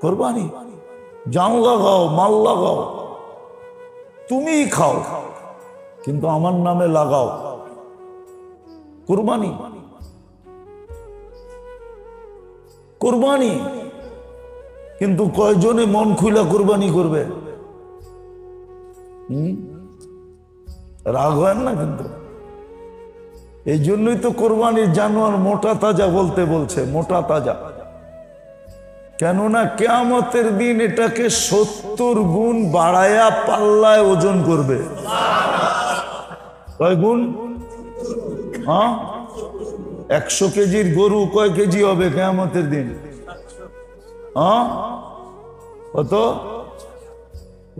কোরবানি, জান লাগাও, মাল লাগাও, তুমিই খাও, কিন্তু আমার নামে লাগাও। কোরবানি, কোরবানি। কিন্তু কয়জনে মন খুলা কোরবানি করবে? রাগ হয় না কিন্তু। এই জন্যই তো কোরবানির জানোয়ার মোটা তাজা বলতে বলছে, মোটা তাজা। কেননা কিয়ামতের দিন এটাকে 70 গুণ বাড়ায়া পাল্লায় ওজন করবে। কয় গুণ? 100 কেজির গরু কয় কেজি হবে কিয়ামতের দিন? কত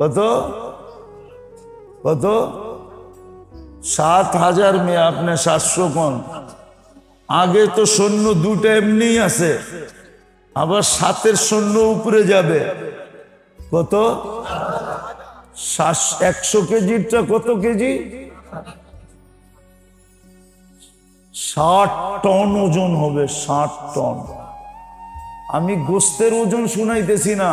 কত কত? 7000 में আপনি 700 কোন? আগে তো সৈন্য দুটো এমনি আছে, আবার 7-এর সৈন্য উপরে যাবে। কত? 100 কেজিরটা কত কেজি? 60 টন ওজন হবে। 60 টন। আমি গোস্তের ওজন শুনাইতেছি না,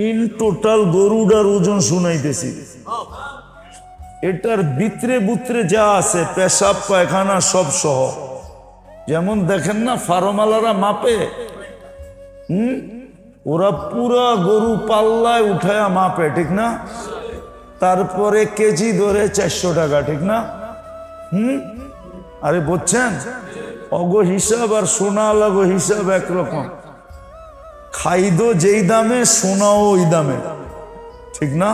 ইন টোটাল গরুটার ওজন শুনাইতেছি। এটার ভিতরে বুত্রে যা আছে, পেশাব পায়খানা সব সহ। যেমন দেখেন না ফার্মালারা মাপে, ওরা পুরা গরু পাল্লায় উঠায়া মাপে, ঠিক না? তারপরে কেজি ধরে 400 টাকা, ঠিক না? আরে বুঝছেন, অগো হিসাব আর সোনা লাগো হিসাব একরকম। খাইদো যেই দামে, সোনাও ওই দামে, ঠিক না?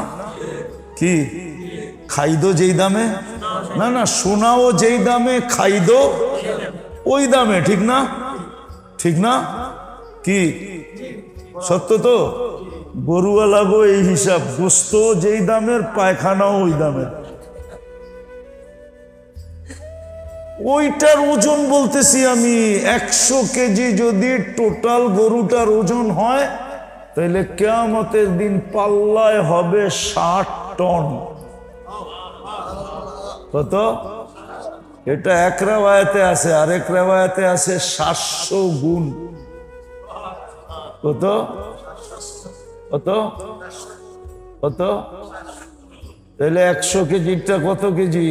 কি খাইদো যেই দামে, না না, সোনাও যেই দামে, খাইদো ওই দামে, ঠিক না? ঠিক না? কি সত্য তো? গরুওয়ালাগো এই হিসাব, গোস্ত যেই দামের, পায়খানাও ওই দামের। ওইটার ওজন বলতেছি আমি। 100 কেজি যদি টোটাল গরুটার ওজন হয়, তাহলে কিয়ামতের দিন পাল্লায় হবে 60 টন। কত? এটা এক রাওয়ায়াতে আছে, আরেক রাওয়ায়াতে আছে 700 গুণ। কত কত কত? তাহলে 100 কেজিটা কত কেজি?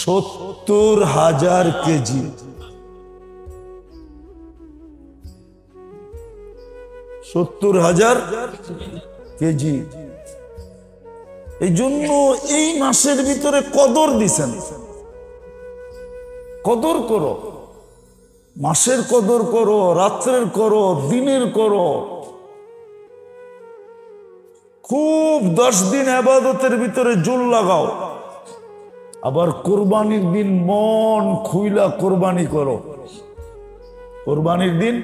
70,000 কেজি। 70,000 কেজি। এই জন্য এই মাসের ভিতরে কদর দিছেন। কদর করো, মাসের কদর করো, রাত্রের করো, দিনের করো। খুব 10 দিন ইবাদতের ভিতরে জোর লাগাও। আবার কোরবানির দিন মন খুইলা কোরবানি করো। কোরবানির দিন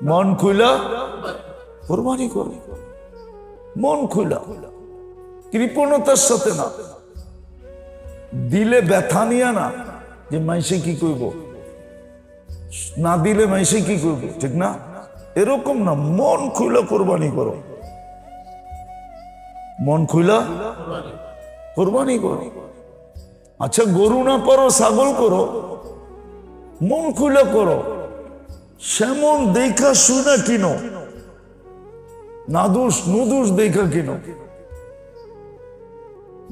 মন খুইলা কোরবানি করো, মন খুইলা, কৃপণতার সাথে না। দিলে ব্যথা নিয়া না, যে মাইসে কি কইব, না দিলে মাইসে কি করবে, ঠিক না? এরকম না, মন খুইলা কোরবানি করো। মন খুইলা কোরবানি করো। আচ্ছা গরু না পারো, ছাগল করো, মন খুইলা করো। সেমন দেখা শুনা কিনো, নাদুস নুদুস দেখা কিনো।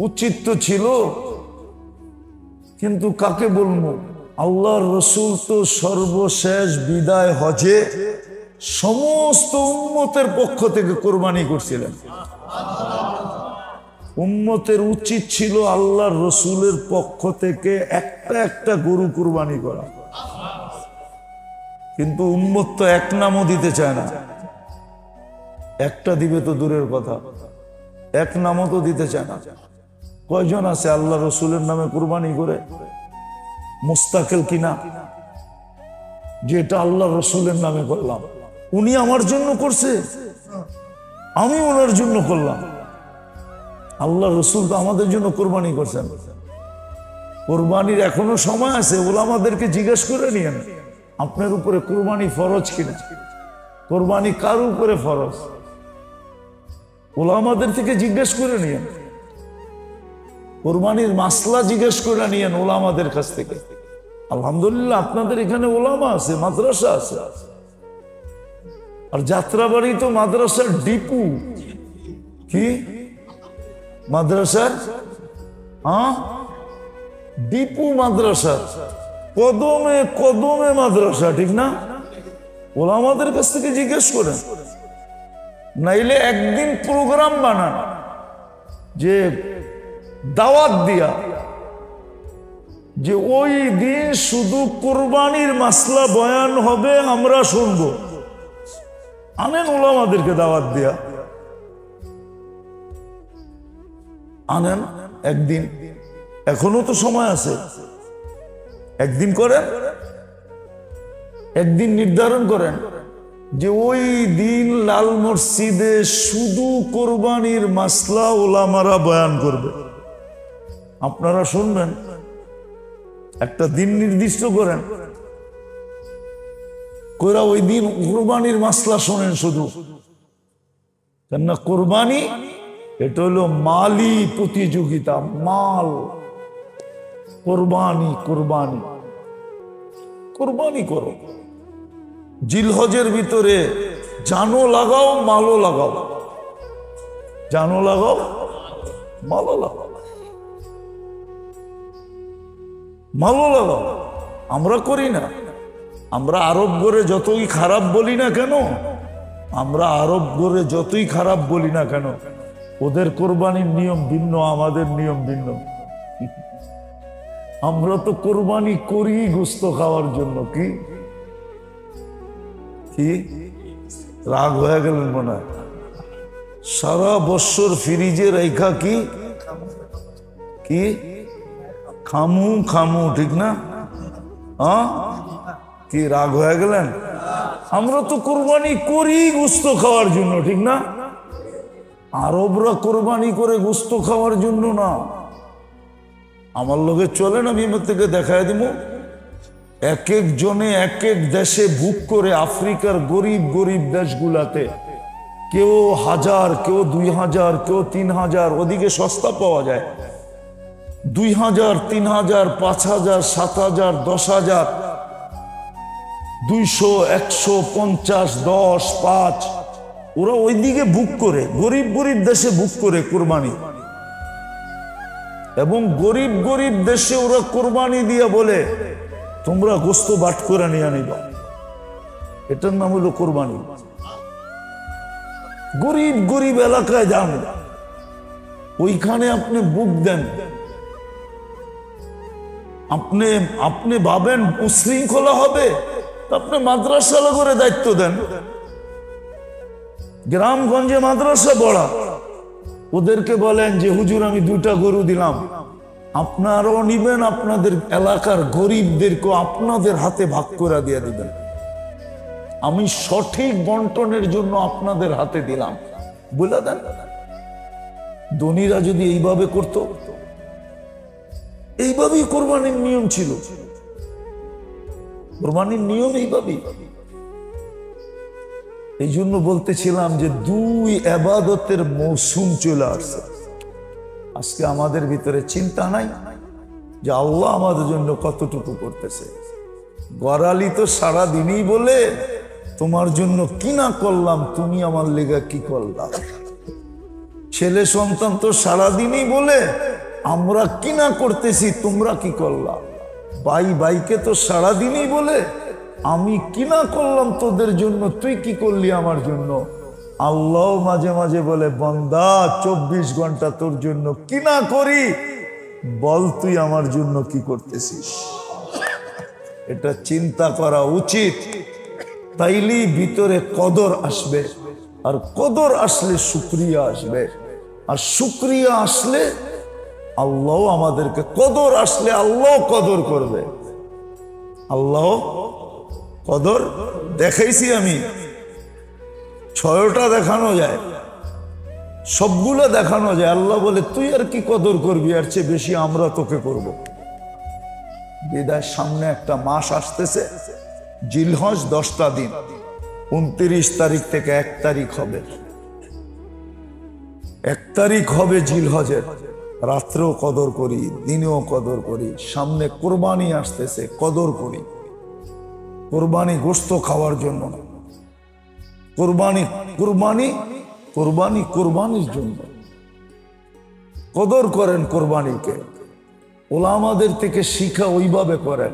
উচিত তো ছিল, কিন্তু কাকে বলবো? আল্লাহর রসুল তো সর্বশেষ বিদায় হজে সমস্ত উম্মতের পক্ষ থেকে কোরবানি করছিলেন। উম্মতের উচিত ছিল আল্লাহর রসুলের পক্ষ থেকে একটা একটা গরু কোরবানি করা, কিন্তু উম্মত তো এক নামও দিতে চায় না। একটা দিবে তো দূরের কথা, এক নামও তো দিতে চায় না। কয়জন আছে আল্লাহ রসুলের নামে কোরবানি করে মুস্তাকিল কিনা, যেটা আল্লাহ রসুলের নামে করলাম, উনি আমার জন্য করছে, আমি ওনার জন্য করলাম। আল্লাহ রসুল তো আমাদের জন্য কোরবানি করছেন। কোরবানির এখনো সময় আছে, ওলামাদেরকে জিজ্ঞেস করে নিয়েন আপনার উপরে কোরবানি ফরজ কিনা, কোরবানি কার উপরে ফরজ, ওলামাদের থেকে জিজ্ঞেস করে নিয়েন। কোরবানির মাসলা জিজ্ঞেস করে নিয়েন ওলামাদের কাছ থেকে। আলহামদুলিল্লাহ আপনাদের এখানে ওলামা আছে, মাদ্রাসা আছে। আর যাত্রাবাড়ি তো মাদ্রাসার ডিপু। কি মাদ্রাসার? ডিপু মাদ্রাসা, কদমে কদমে মাদ্রাসা, ঠিক না? ওলামাদের কাছ থেকে জিজ্ঞেস করেন। নাইলে একদিন প্রোগ্রাম বানান যে দাওয়াত দিয়া, যে ওই দিন শুধু কুরবানির মাসলা বয়ান হবে, আমরা শুনবো। আনেন ওলামাদেরকে দাওয়াত দিয়া, আনেন একদিন, এখনো তো সময় আছে। একদিন করেন, একদিন নির্ধারণ করেন যে ওই দিন লাল মসজিদে শুধু কোরবানির মাসলা ওলামারা বয়ান করবে, আপনারা শুনবেন। একটা দিন নির্দিষ্ট করেন, কইরা ওই দিন কোরবানির মাসলা শোনেন শুধু। কেননা কোরবানি এটা হলো মালি প্রতিযোগিতা, মাল। কোরবানি কোরবানি কোরবানি করো। জিলহজের ভিতরে জানও লাগাও, মালও লাগাও। জানও লাগাও, মালও লাগাও, মালও লাগাও। আমরা করি না। আমরা আরব গড়ে যতই খারাপ বলি না কেন, আমরা আরব গড়ে যতই খারাপ বলি না কেন, ওদের কোরবানির নিয়ম ভিন্ন, আমাদের নিয়ম ভিন্ন। আমরা তো কোরবানি করি গোস্ত খাওয়ার জন্য। কি কি রাগ হয়ে গেলেন মনে হয়? সারা বছর ফ্রিজে রেখা কি কি খামু খামু, ঠিক না? কি রাগ হয়ে গেলেন? আমরা তো কোরবানি করি গোস্ত খাওয়ার জন্য, ঠিক না? আরবরা কোরবানি করে গোস্ত খাওয়ার জন্য না। আমার লোকে চলেন, আমি থেকে দেখায় দিব। এক এক জনে এক এক দেশে বুক করে, আফ্রিকার গরিব গরিব দেশগুলাতে কেউ 1000, কেউ 2000, কেউ 3000, ওদিকে সস্তা পাওয়া যায়। 2000, 3000, 5000, 7000, 10000, 200, 150, 10, 5, ওরা ওইদিকে বুক করে, গরিব গরিব দেশে বুক করে কোরবানি। এবং গরিব গরিব দেশে ওরা কোরবানি দিয়ে বলে তোমরা গোস্ত বাট করে নিয়ে আনিবা। এটার নাম হলো কোরবানি। গরিব গরিব এলাকায় যান, ওইখানে আপনি বুক দেন। আপনি আপনি ভাবেন উশৃঙ্খলা হবে, আপনি মাদ্রাসা করে দায়িত্ব দেন। গ্রামগঞ্জে মাদ্রাসা বড়া, ওদেরকে বলেন যে হুজুর আমি 2টা গরু দিলাম, আপনারাও নিবেন, আপনাদের এলাকার গরিবদেরকে আপনাদের হাতে ভাগ করে দিয়ে দিবেন। আমি সঠিক বন্টনের জন্য আপনাদের হাতে দিলাম বলে দেন। ধনীরা যদি এইভাবে করত, এইভাবেই কোরবানির নিয়ম ছিল। কোরবানির নিয়ম এইভাবেই। এই জন্য বলতেছিলাম যে 2 ইবাদতের মৌসুম চলে আসছে। আজকে আমাদের ভিতরে চিন্তা নাই যে আল্লাহ আমাদের জন্য কতটুকু করতেছে। গড়ালি তো সারা দিনই বলে তোমার জন্য কি না করলাম, তুমি আমার লেগা কি করলাম। ছেলে সন্তান তো সারাদিনই বলে আমরা কি না করতেছি, তোমরা কি করলাম। ভাই ভাইকে তো সারাদিনই বলে আমি কি না করলাম তোদের জন্য, তুই কি করলি আমার জন্য। আল্লাহ মাঝে মাঝে বলে বান্দা 24 ঘন্টা তোর জন্য কি না করি, বল তুই আমার জন্য কি করতেছিস। এটা চিন্তা করা উচিত। তাইলেই ভিতরে কদর আসবে, আর কদর আসলে শুকরিয়া আসবে, আর শুকরিয়া আসলে আল্লাহ আমাদেরকে, কদর আসলে আল্লাহ কদর করবে। আল্লাহ কদর দেখাইছি আমি, 6টা দেখানো যায়, সবগুলো দেখানো যায়। আল্লাহ বলে তুই আর কি কদর করবি, আর চেয়ে বেশি আমরা তোকে করব। বিদায় সামনে একটা মাস আসতেছে, জিলহজ 10টা দিন, 29 তারিখ থেকে 1 তারিখ হবে। 1 তারিখ হবে জিলহজের। রাত্রেও কদর করি, দিনেও কদর করি। সামনে কোরবানি আসতেছে, কদর করি। কোরবানি গোশত খাওয়ার জন্য না, কোরবানি কোরবানি কোরবানি কোরবানির জন্য। কদর করেন কোরবানিকে, ওলামাদের থেকে শিখা ওইভাবে করেন।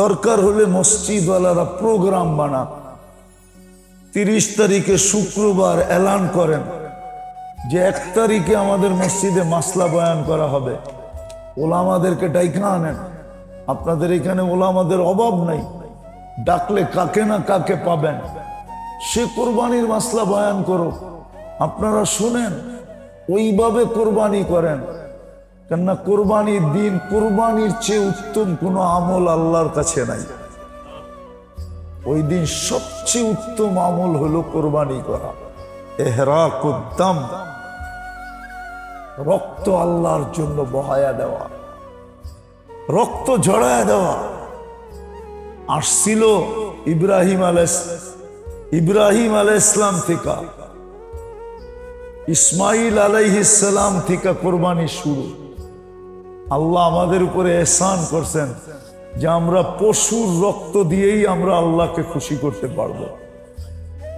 দরকার হলে মসজিদওয়ালারা প্রোগ্রাম বানান, 30 তারিখে শুক্রবার এলান করেন যে 1 তারিখে আমাদের মসজিদে মাসলা বয়ান করা হবে। ওলামাদেরকে ডাইকা আনেন। আপনাদের এখানে ওলামাদের অভাব নাই, ডাকলে কাকে না কাকে পাবেন। সে কোরবানির মাসলা বয়ান করো, আপনারা শুনেন, ওইভাবে কোরবানি করেন। কেননা কোরবানির দিন, কোরবানির চেয়ে উত্তম কোনো আমল আল্লাহর কাছে নাই। ওই দিন সবচেয়ে উত্তম আমল হলো কোরবানি করা। ইহরাকুদ্দাম, রক্ত আল্লাহর জন্য বহায়া দেওয়া, রক্ত ঝরায়া দেওয়া। আসছিল ইব্রাহিম আলাইহিস সালাম থেকে, ইসমাইল আলাইহিস সালাম থেকে কোরবানি শুরু। আল্লাহ আমাদের উপরে এহসান করছেন যে আমরা পশুর রক্ত দিয়েই আমরা আল্লাহকে খুশি করতে পারবো।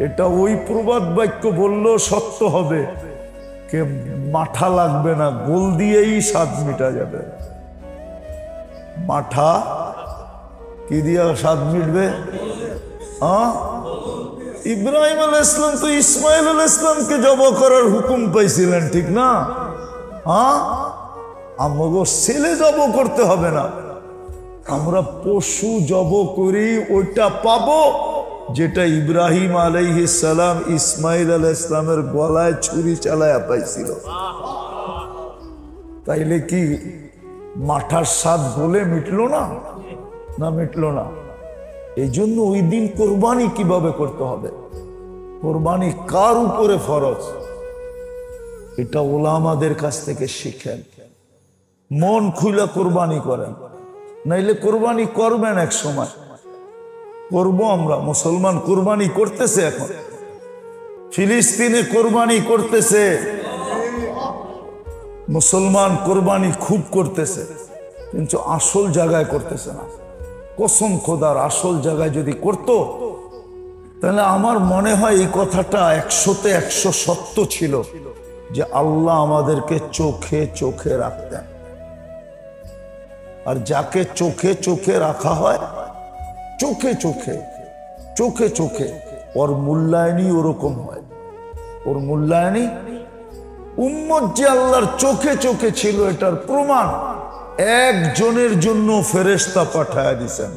এটা ওই প্রবাদ বাক্য বললেও সত্য হবে, কে মাঠা লাগবে না, গোল দিয়েই স্বাদ মিটা যাবে। মাঠা কি দিয়া স্বাদ মিটবে? ইব্রাহিম আলাইহিস সালাম তো ইসমাইল আলাইহিস সালামকে জবাই করার হুকুম পাইছিলেন, ঠিক না? আমাকে ছেলে জবাই করতে হবে না, আমরা পশু জবাই করি, ওইটা পাবো যেটা ইব্রাহিম আলাইহিস সালাম ইসমাইল আলাইহিস সালামের গলায় ছুরি চালায়া পাইছিল। তাইলে কি মাঠার স্বাদ বলে মিটলো না? না, মিটলো না। এই জন্য ওই দিন কোরবানি কিভাবে করতে হবে, কোরবানি কার উপরে ফরজ, এটা ওলামাদের কাছ থেকে শিখেন। মন খুলে কোরবানি করেন, নাইলে কোরবানি করবেন এক সময়। করবো আমরা, মুসলমান কোরবানি করতেছে, এখন ফিলিস্তিনে কোরবানি করতেছে, মুসলমান কোরবানি খুব করতেছে, কিন্তু আসল জায়গায় করতেছে না। কসম খোদার, আসল জায়গায় যদি করতো তাহলে আমার মনে হয় এই কথাটা 100-তে 100 সত্য ছিল যে আল্লাহ আমাদেরকে চোখে চোখে রাখতেন। আর যাকে চোখে চোখে রাখা হয়, চোখে চোখে চোখে চোখে, ওর মূল্যায়নই ওরকম হয়। ওর মূল্যায়নই, উম্মত যে আল্লাহর চোখে চোখে ছিল এটার প্রমাণ একজনের জন্য ফেরেশতা পাঠায়া দিছেন।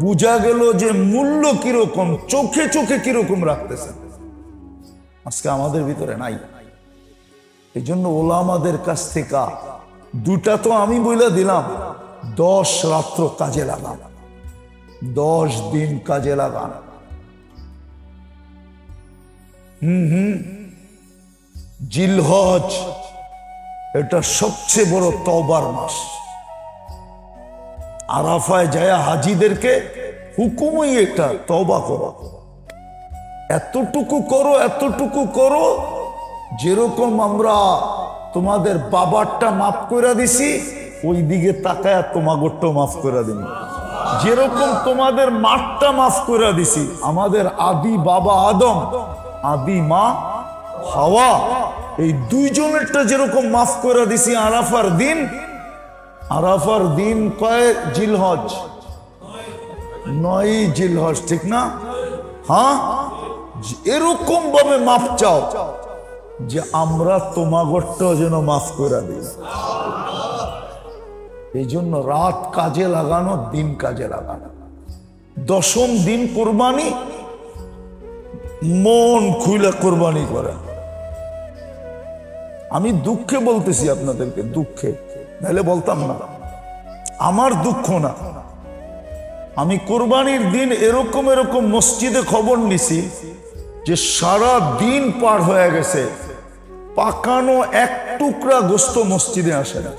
বুঝা গেল যে মূল্য কিরকম, চোখে চোখে কিরকম রাখতেছেন। আজকে আমাদের ভিতরে নাই। এই জন্য ওলামাদের কাছ থেকে দুটা তো আমি বইলা দিলাম, 10 রাত্র কাজে লাগান, 10 দিন কাজে লাগান। জিলহজ এটা সবচেয়ে বড় তওবার মাস। আরাফায় যায় হাজিদেরকে হুকুমই এটা, তওবা করো, এতটুকু করো, এতটুকু করো যেরকম আমরা তোমাদের বাবারটা মাফ করে দিছি, ওই দিকে তাকায় তোমাগরটা মাফ করে দিন। যেরকম তোমাদের মাঠটা মাফ করে দিছি, আমাদের আদি বাবা আদম, আদি মা হাওয়া, এই দুইজনেরটা যেরকম মাফ করে দিছি আরাফার দিন। আরাফার দিন কয় জিলহজ? 9 জিলহজ, ঠিক না? হ্যাঁ, এরকম ভাবে মাফ চাও যে আমরা তোমাগরটাও যেন মাফ করে দিই। এই জন্য রাত কাজে লাগানো, দিন কাজে লাগানো। 10ম দিন কোরবানি, মন খুলে কোরবানি করে। আমি দুঃখে বলতেছি আপনাদেরকে, দুঃখে, নাহলে বলতাম না। আমার দুঃখ না, আমি কোরবানির দিন এরকম এরকম মসজিদে খবর নিছি যে সারা দিন পার হয়ে গেছে, পাকানো এক টুকরা গোস্ত মসজিদে আসে না।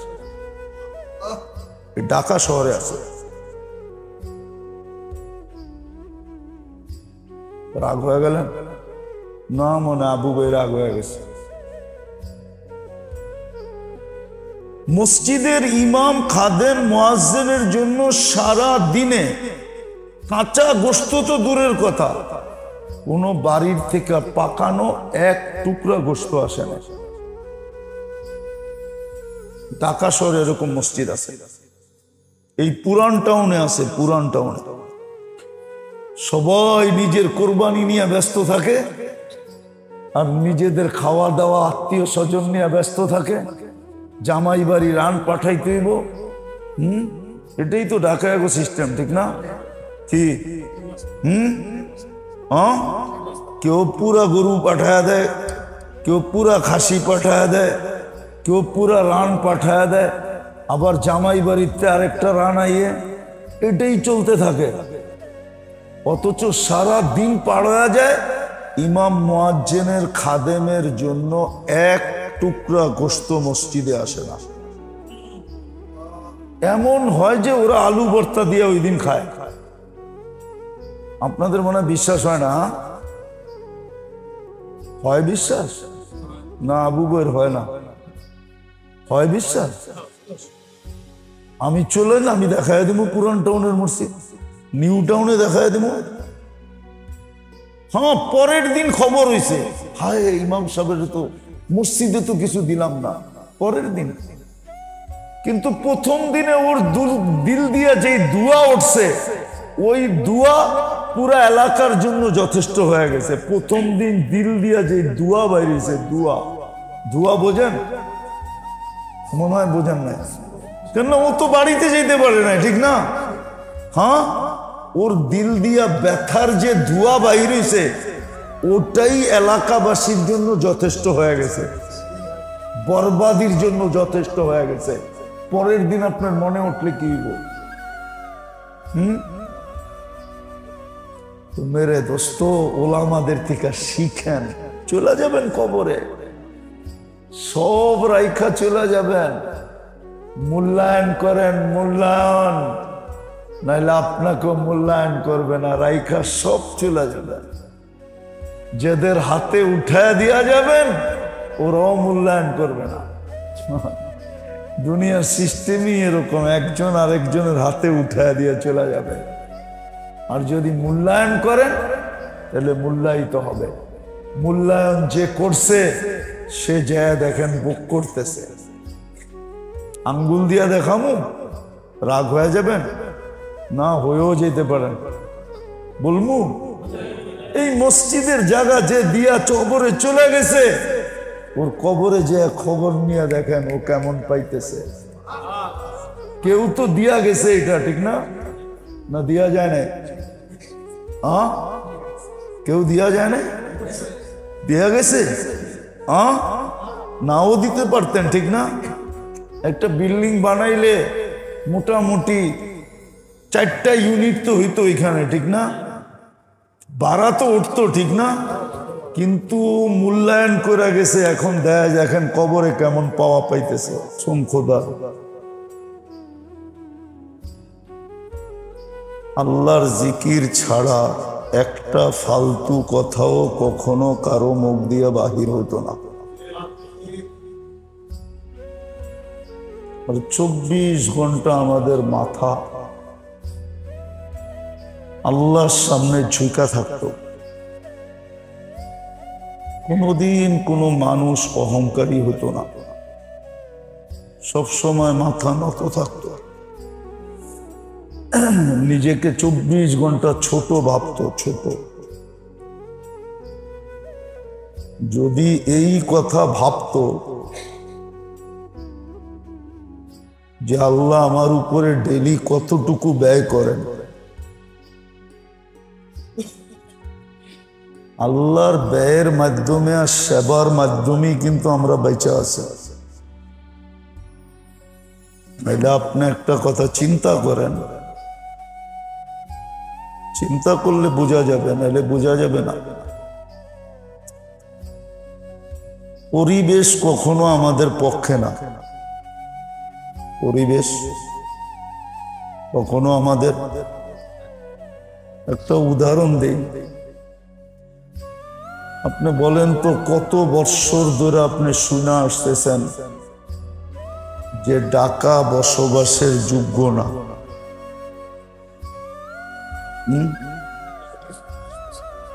ঢাকা শহরে আছে। রাগ হয়ে গেলেন? না, মনে আবু ভাই রাগ হয়ে গেছে। মসজিদের ইমাম খাদেম মুয়াজ্জিনের জন্য সারা দিনে কাঁচা গোশত তো দূরের কথা, কোন বাড়ির থেকে পাকানো এক টুকরা গোশত আসে না। ঢাকা শহরে এরকম মসজিদ আছে, এই পুরান টাউনে আছে। পুরান টাউনে সবাই নিজের কোরবানি নিয়ে ব্যস্ত থাকে, আর নিজেদের খাওয়া দাওয়া আত্মীয় স্বজন নিয়ে ব্যস্ত থাকে। জামাই বাড়ি রান পাঠাইতে হইব। এটাই তো ঢাকা এগো সিস্টেম, ঠিক না? কি কেউ পুরা গরু পাঠায় দেয়, কেউ পুরা খাসি পাঠায় দেয়, কেউ পুরা রান পাঠায় দেয়, আবার জামাই বাড়িতে আরেকটা রান আইয়ে, এটাই চলতে থাকে। অথচ সারা দিন পার হয়ে যায়, ইমাম মুয়াজ্জিনের খাদেমের জন্য এক টুকরা গোশত মসজিদে আসে না। এমন হয় যে ওরা আলু ভর্তা দিয়ে ওই দিন খায়। আপনাদের মনে বিশ্বাস হয় না? হয় বিশ্বাস না? আবু বইয়ের হয় না? হয় বিশ্বাস? আমি চলেন, আমি দেখাই দেবো পুরান টাউনের মসজিদ, নিউ টাউনে দেখাই দেবো। হ্যাঁ, পরের দিন খবর হয়েছে, হায় ইমাম সাহেবের তো মসজিদে তো কিছু দিলাম না। পরের দিন কিন্তু প্রথম দিনে ওর দিল দিয়া যে দুয়া উঠছে, ওই দুয়া পুরা এলাকার জন্য যথেষ্ট হয়ে গেছে। প্রথম দিন দিল দিয়া যে দুয়া বাইরেছে, দুয়া দুয়া বোঝেন? মনে হয় বোঝেন না, কেন ও তো বাড়িতে যেতে পারে না, ঠিক না? হ্যাঁ, ওর দিল দিয়া ব্যথার যে ধোঁয়া বাইর হইছে, ওটাই এলাকাবাসীর জন্য যথেষ্ট হয়ে গেছে, বরবাদির জন্য যথেষ্ট হয়ে গেছে। পরের দিন আপনার মনে উঠলে কি হইব? তো মেরে দোস্ত, ওলামাদের থেকে শিখেন। চলে যাবেন কবরে, সব রাইখা চলে যাবেন। মূল্যায়ন করেন, মূল্যায়ন, নাইলে আপনাকেও মূল্যায়ন করবে না। রাইখা সব চলে যাবেন। যাদের হাতে উঠায় দিয়া যাবেন, ওরাও মূল্যায়ন করবে না। দুনিয়ার সিস্টেমই এরকম, একজন আরেকজনের হাতে উঠায় দিয়ে চলে যাবে। আর যদি মূল্যায়ন করেন, তাহলে মূল্যায়িত হবে। মূল্যায়ন যে করছে, সে যায় দেখেন বুক করতেছে। আঙ্গুল দিয়া দেখামু, রাগ হয়ে যাবেন না? হয়েও যেতে পারেন। বলমু এই মসজিদের জায়গা যে দিয়া কবরে চলে গেছে, ওর কবরে যে খবর নিয়ে দেখেন ও কেমন পাইতেছে। কেউ তো দিয়া গেছে, এটা ঠিক না? না দিয়া যায় না? কেউ দিয়া যায় না? দিয়া গেছে? নাও দিতে পারতেন, ঠিক না? একটা বিল্ডিং বানাইলে মোটামুটি 4টা ইউনিট তো হইতো এখানে, ঠিক না? ভাড়া তো উঠতো, ঠিক না? কিন্তু মূল্যায়ন করে গেছে। এখন দেখা যায় এখন কবরে কেমন পাওয়া পাইতেছে। সোম খোদা, আল্লাহর জিকির ছাড়া একটা ফালতু কথাও কখনো কারো মুখ দিয়ে বাহির হতো না। 24 ঘন্টা আমাদের মাথা আল্লাহর সামনে ঝুঁকা থাকতো। কোনোদিন কোনো মানুষ অহংকারী হতো না, সবসময় মাথা নত থাকতো। নিজেকে 24 ঘন্টা ছোট ভাবতো, ছোট। যদি এই কথা ভাবতো যে আল্লাহ আমার উপরে ডেলি কতটুকু ব্যয় করেন, আল্লাহর ব্যয়ের মাধ্যমে আর সেবার মাধ্যমেই কিন্তু আমরা বেঁচে আছি। এটা আপনি একটা কথা চিন্তা করেন, চিন্তা করলে বোঝা যাবে, নাহলে বোঝা যাবে না। পরিবেশ কখনো আমাদের পক্ষে না, পরিবেশ কখনো আমাদের। একটা উদাহরণ দিই, আপনি বলেন তো কত বৎসর ধরে আপনি শুনে আসতেছেন যে ঢাকা বসবাসের যোগ্য না।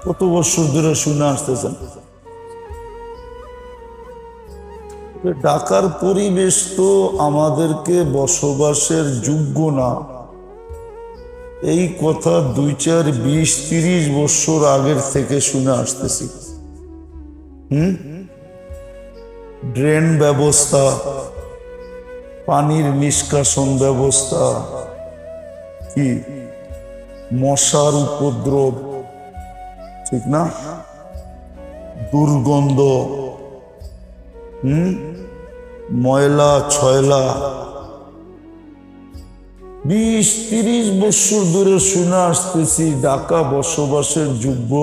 কত বছর ধরে শুনে আসতেছেন ঢাকার পরিবেশ তো আমাদেরকে বসবাসের যোগ্য না। এই কথা 2, 4, 20, 30 বছর আগের থেকে শুনে আসতেছি। ড্রেন ব্যবস্থা, পানির নিষ্কাশন ব্যবস্থা, কি মশার উপদ্রব, ঠিক না, দুর্গন্ধ, ময়লা ছয়লা, 20-30 বছর ধরে শুনে আসতেছি ঢাকা বসবাসের যোগ্য।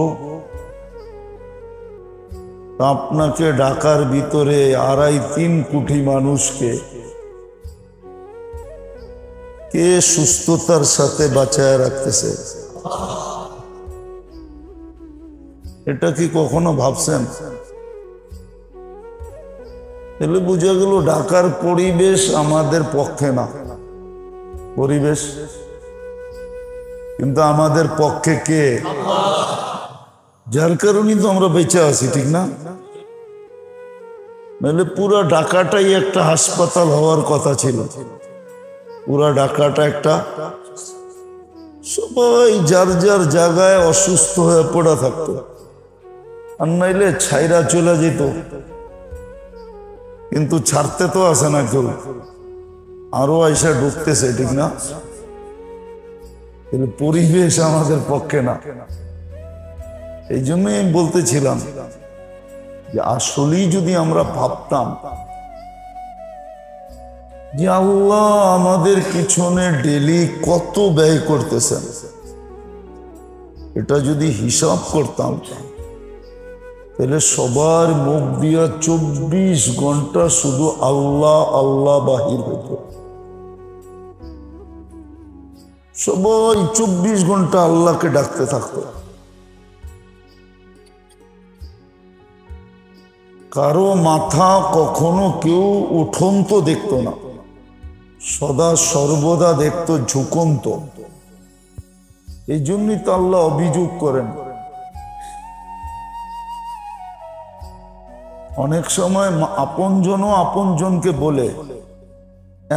আপনাকে ঢাকার ভিতরে 2.5-3 কোটি মানুষকে কে সুস্থতার সাথে বাঁচায় রাখতেছে? এটা কি কখনো ভাবছেন? তাহলে বোঝা গেল ঢাকার পরিবেশ আমাদের পক্ষে না। পরিবেশ কিন্তু আমাদের পক্ষে কে? যার কারণেই তো আমরা বেঁচে আছি, ঠিক না? নাহলে পুরা ঢাকাটাই একটা হাসপাতাল হওয়ার কথা ছিল। পুরা ঢাকাটা একটা, সবাই যার যার জায়গায় অসুস্থ হয়ে পড়া থাকতো, আর নাইলে ছাইরা চলে যেত। কিন্তু ছাড়তে তো আসে না কেউ, আরো আইসা ঢুকতেছে, ঠিক না? পরিবেশ আমাদের পক্ষে না। এই জন্যই আমি বলতেছিলাম যে আসলেই যদি আমরা ভাবতাম যে আল্লাহ আমাদের পিছনে ডেলি কত ব্যয় করতেছেন, এটা যদি হিসাব করতাম, তাহলে সবার মুখ দিয়া 24 ঘন্টা শুধু আল্লাহ আল্লাহ বাহির হতো। সবাই 24 ঘন্টা আল্লাহকে ডাকতে থাকতো। কারো মাথা কখনো কেউ উঠন্ত দেখতো না, সদা সর্বদা দেখতো ঝুঁকন্ত। এই জন্যই তো আল্লাহ অভিযোগ করেন। অনেক সময় আপনজনও আপনজনকে বলে,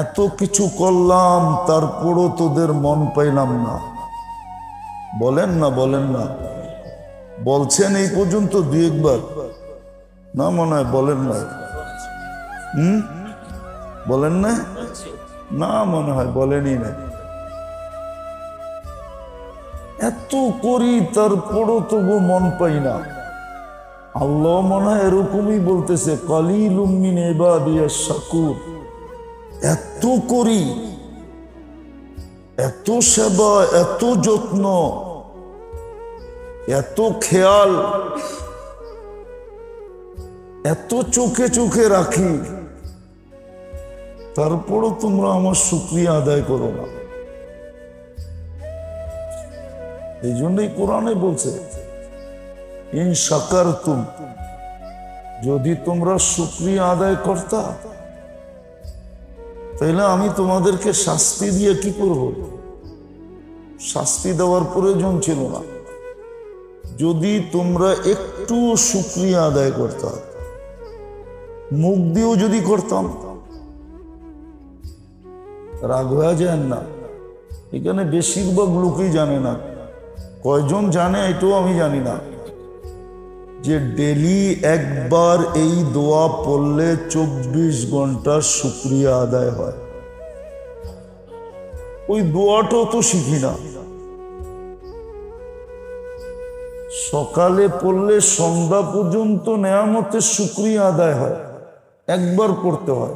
এত কিছু করলাম তারপরও তোদের মন পাইলাম না। বলেন না? বলেন না? বলছেন এই পর্যন্ত 2-1 বার? না মনে হয় বলেন না। বলেন না? না মনে হয় বলেনই না। এত করি তারপরও তবু মন পাই না। আল্লাহ মনে হয় এরকমই বলতেছে, কালিলুম মিন ইবাদিয়াশ শাকুর। এত করি, এত সেবা, এত যত্ন, এত খেয়াল, এত চোখে চোখে রাখি, তারপরও তোমরা আমার শুকরিয়া আদায় করো না। এই জন্যই কোরআনে বলছে, ইন শাকারতুম, যদি তোমরা শুকরিয়া আদায় করতা তাহলে আমি তোমাদেরকে শাস্তি দিয়ে কি করব? শাস্তি দেওয়ার প্রয়োজন ছিল না। যদি তোমরা একটু শুকরিয়া আদায় করতা, মুখ দিয়েও যদি করতাম, রাগ হয়ে যায় না। এখানে বেশিরভাগ লোকই জানে না। কয়জন জানে এটাও আমি জানি না, যে ডেলি একবার এই দোয়া পড়লে 24 ঘন্টা শুকরিয়া আদায় হয়। ওই দোয়াটাও তো শিখি না। সকালে পড়লে সন্ধ্যা পর্যন্ত নেয়ামতের শুকরিয়া আদায় হয়, একবার পড়তে হয়।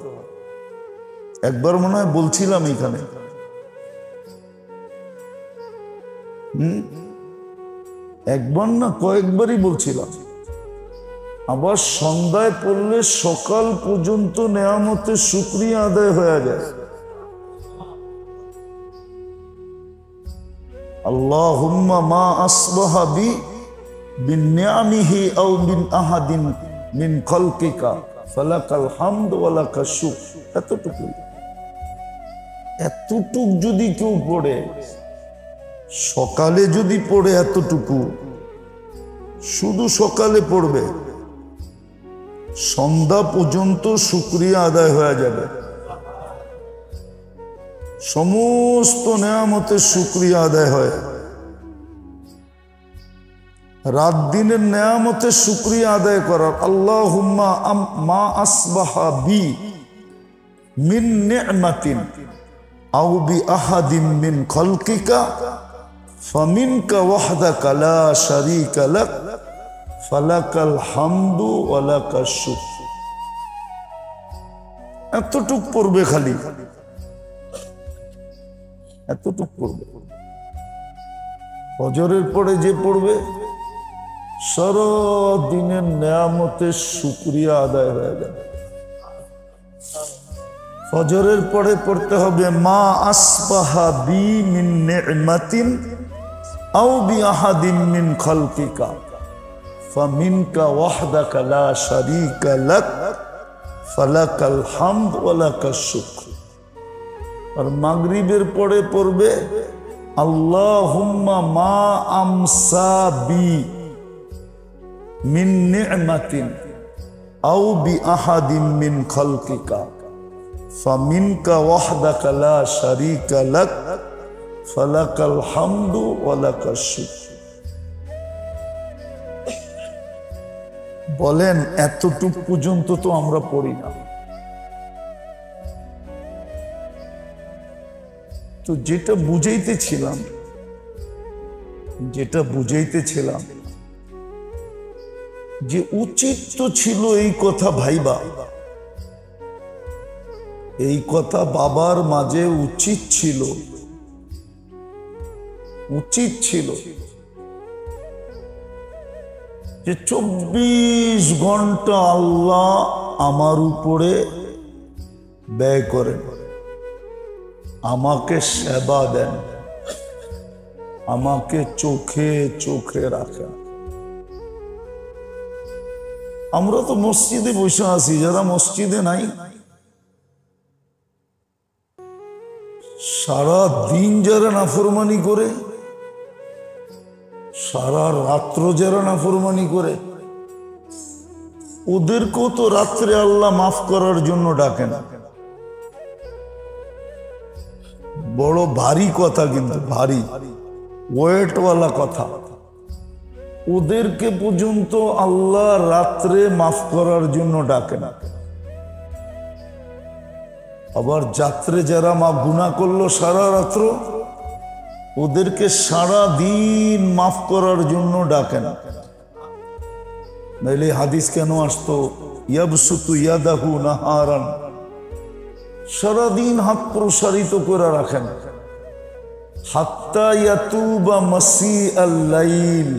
একবার মনে হয় বলছিলাম এখানে, একবার না কয়েকবারই বলছিলাম। আবার সন্ধ্যায় পড়লে সকাল পর্যন্ত নেয়ামতের শুকরিয়া আদায় হয়ে যায়। আল্লাহুম্মা মা আসবাহা বি বিনিয়ামিহি আও বিন আহাদিন মিন খালকিকা ফালাকাল হামদ ওয়া লাকাশ শুকর। এতটুকু। এতটুক যদি কেউ পড়ে, সকালে যদি পড়ে এতটুকু, শুধু সকালে পড়বে, সন্ধ্যা পর্যন্ত শুকরিয়া আদায় হয়ে যাবে। সমস্ত নেয়ামতের শুকরিয়া আদায় হয়। রাত দিনের নেয়ামতের শুকরিয়া আদায় করার, আল্লাহুম্মা মা আসবাহা বি মিন নি'মাতিন আও বি আহাদিন মিন খালকিকা ফামিনকা ওয়াহদাকা লা শারীকা লাক ফালাকাল হামদু ওয়া লাকাশ শুকর। এতটুক পড়বে, খালি এতটুক পড়বে। ফজরের পরে যে পড়বে, সারা দিনের নেয়ামতের শুকরিয়া আদায় হয়ে যাবে। ফজরের পরে পড়তে হবে মা আসবাহা বি মিন নি'মাতিন আও বি আহাদিন মিন খালকিকা ফামিনকা ওয়াহদাকা লা শারীকা লাক ফালাকাল হামদ ওয়া লাকাশ শুকর। আর মাগরিবের পরে পড়বে আল্লাহুম্মা মা আমসা বি মিন নি'মাতিন আও বি আহাদিন মিন খালকিকা ফামিনকা ওয়াহদাকা লা শারীকা লাক ফালাকাল হামদু ওয়া লাকাশ শুকর। বলেন, এতটুক পর্যন্ত তো আমরা পড়ি না। তো যেটা বুঝাইতেছিলাম যে উচিত তো ছিল এই কথা ভাইবা, এই কথা বাবার মাঝে উচিত ছিল যে 24 ঘন্টা আল্লাহ আমার উপরে ব্যয় করেন, আমাকে সেবা দেন, আমাকে চোখে চোখে রাখেন। আমরা তো মসজিদে বসে আছি, যারা মসজিদে নাই, সারা দিন যারা নাফরমানি করে, সারা রাত্র যারা নাফরমানি করে, ওদেরকেও তো রাত্রে আল্লাহ মাফ করার জন্য ডাকেন। বড় ভারী কথা, কিন্তু ভারী ওয়েটওয়ালা কথা। ওদেরকে পর্যন্ত আল্লাহ রাত্রে মাফ করার জন্য ডাকেন। আবার যাত্রে যারা গুনাহ করলো সারা রাত্র, ওদেরকে সারা দিন মাফ করার জন্য ডাকেন। নাইলে হাদিস কেন আসতো, ইয়াবসুতু ইয়াদাহু নাহারান, সারাদিন হাত প্রসারিত করে রাখেন, হাত্তা ইয়াতুবা মাসিআল লাইল,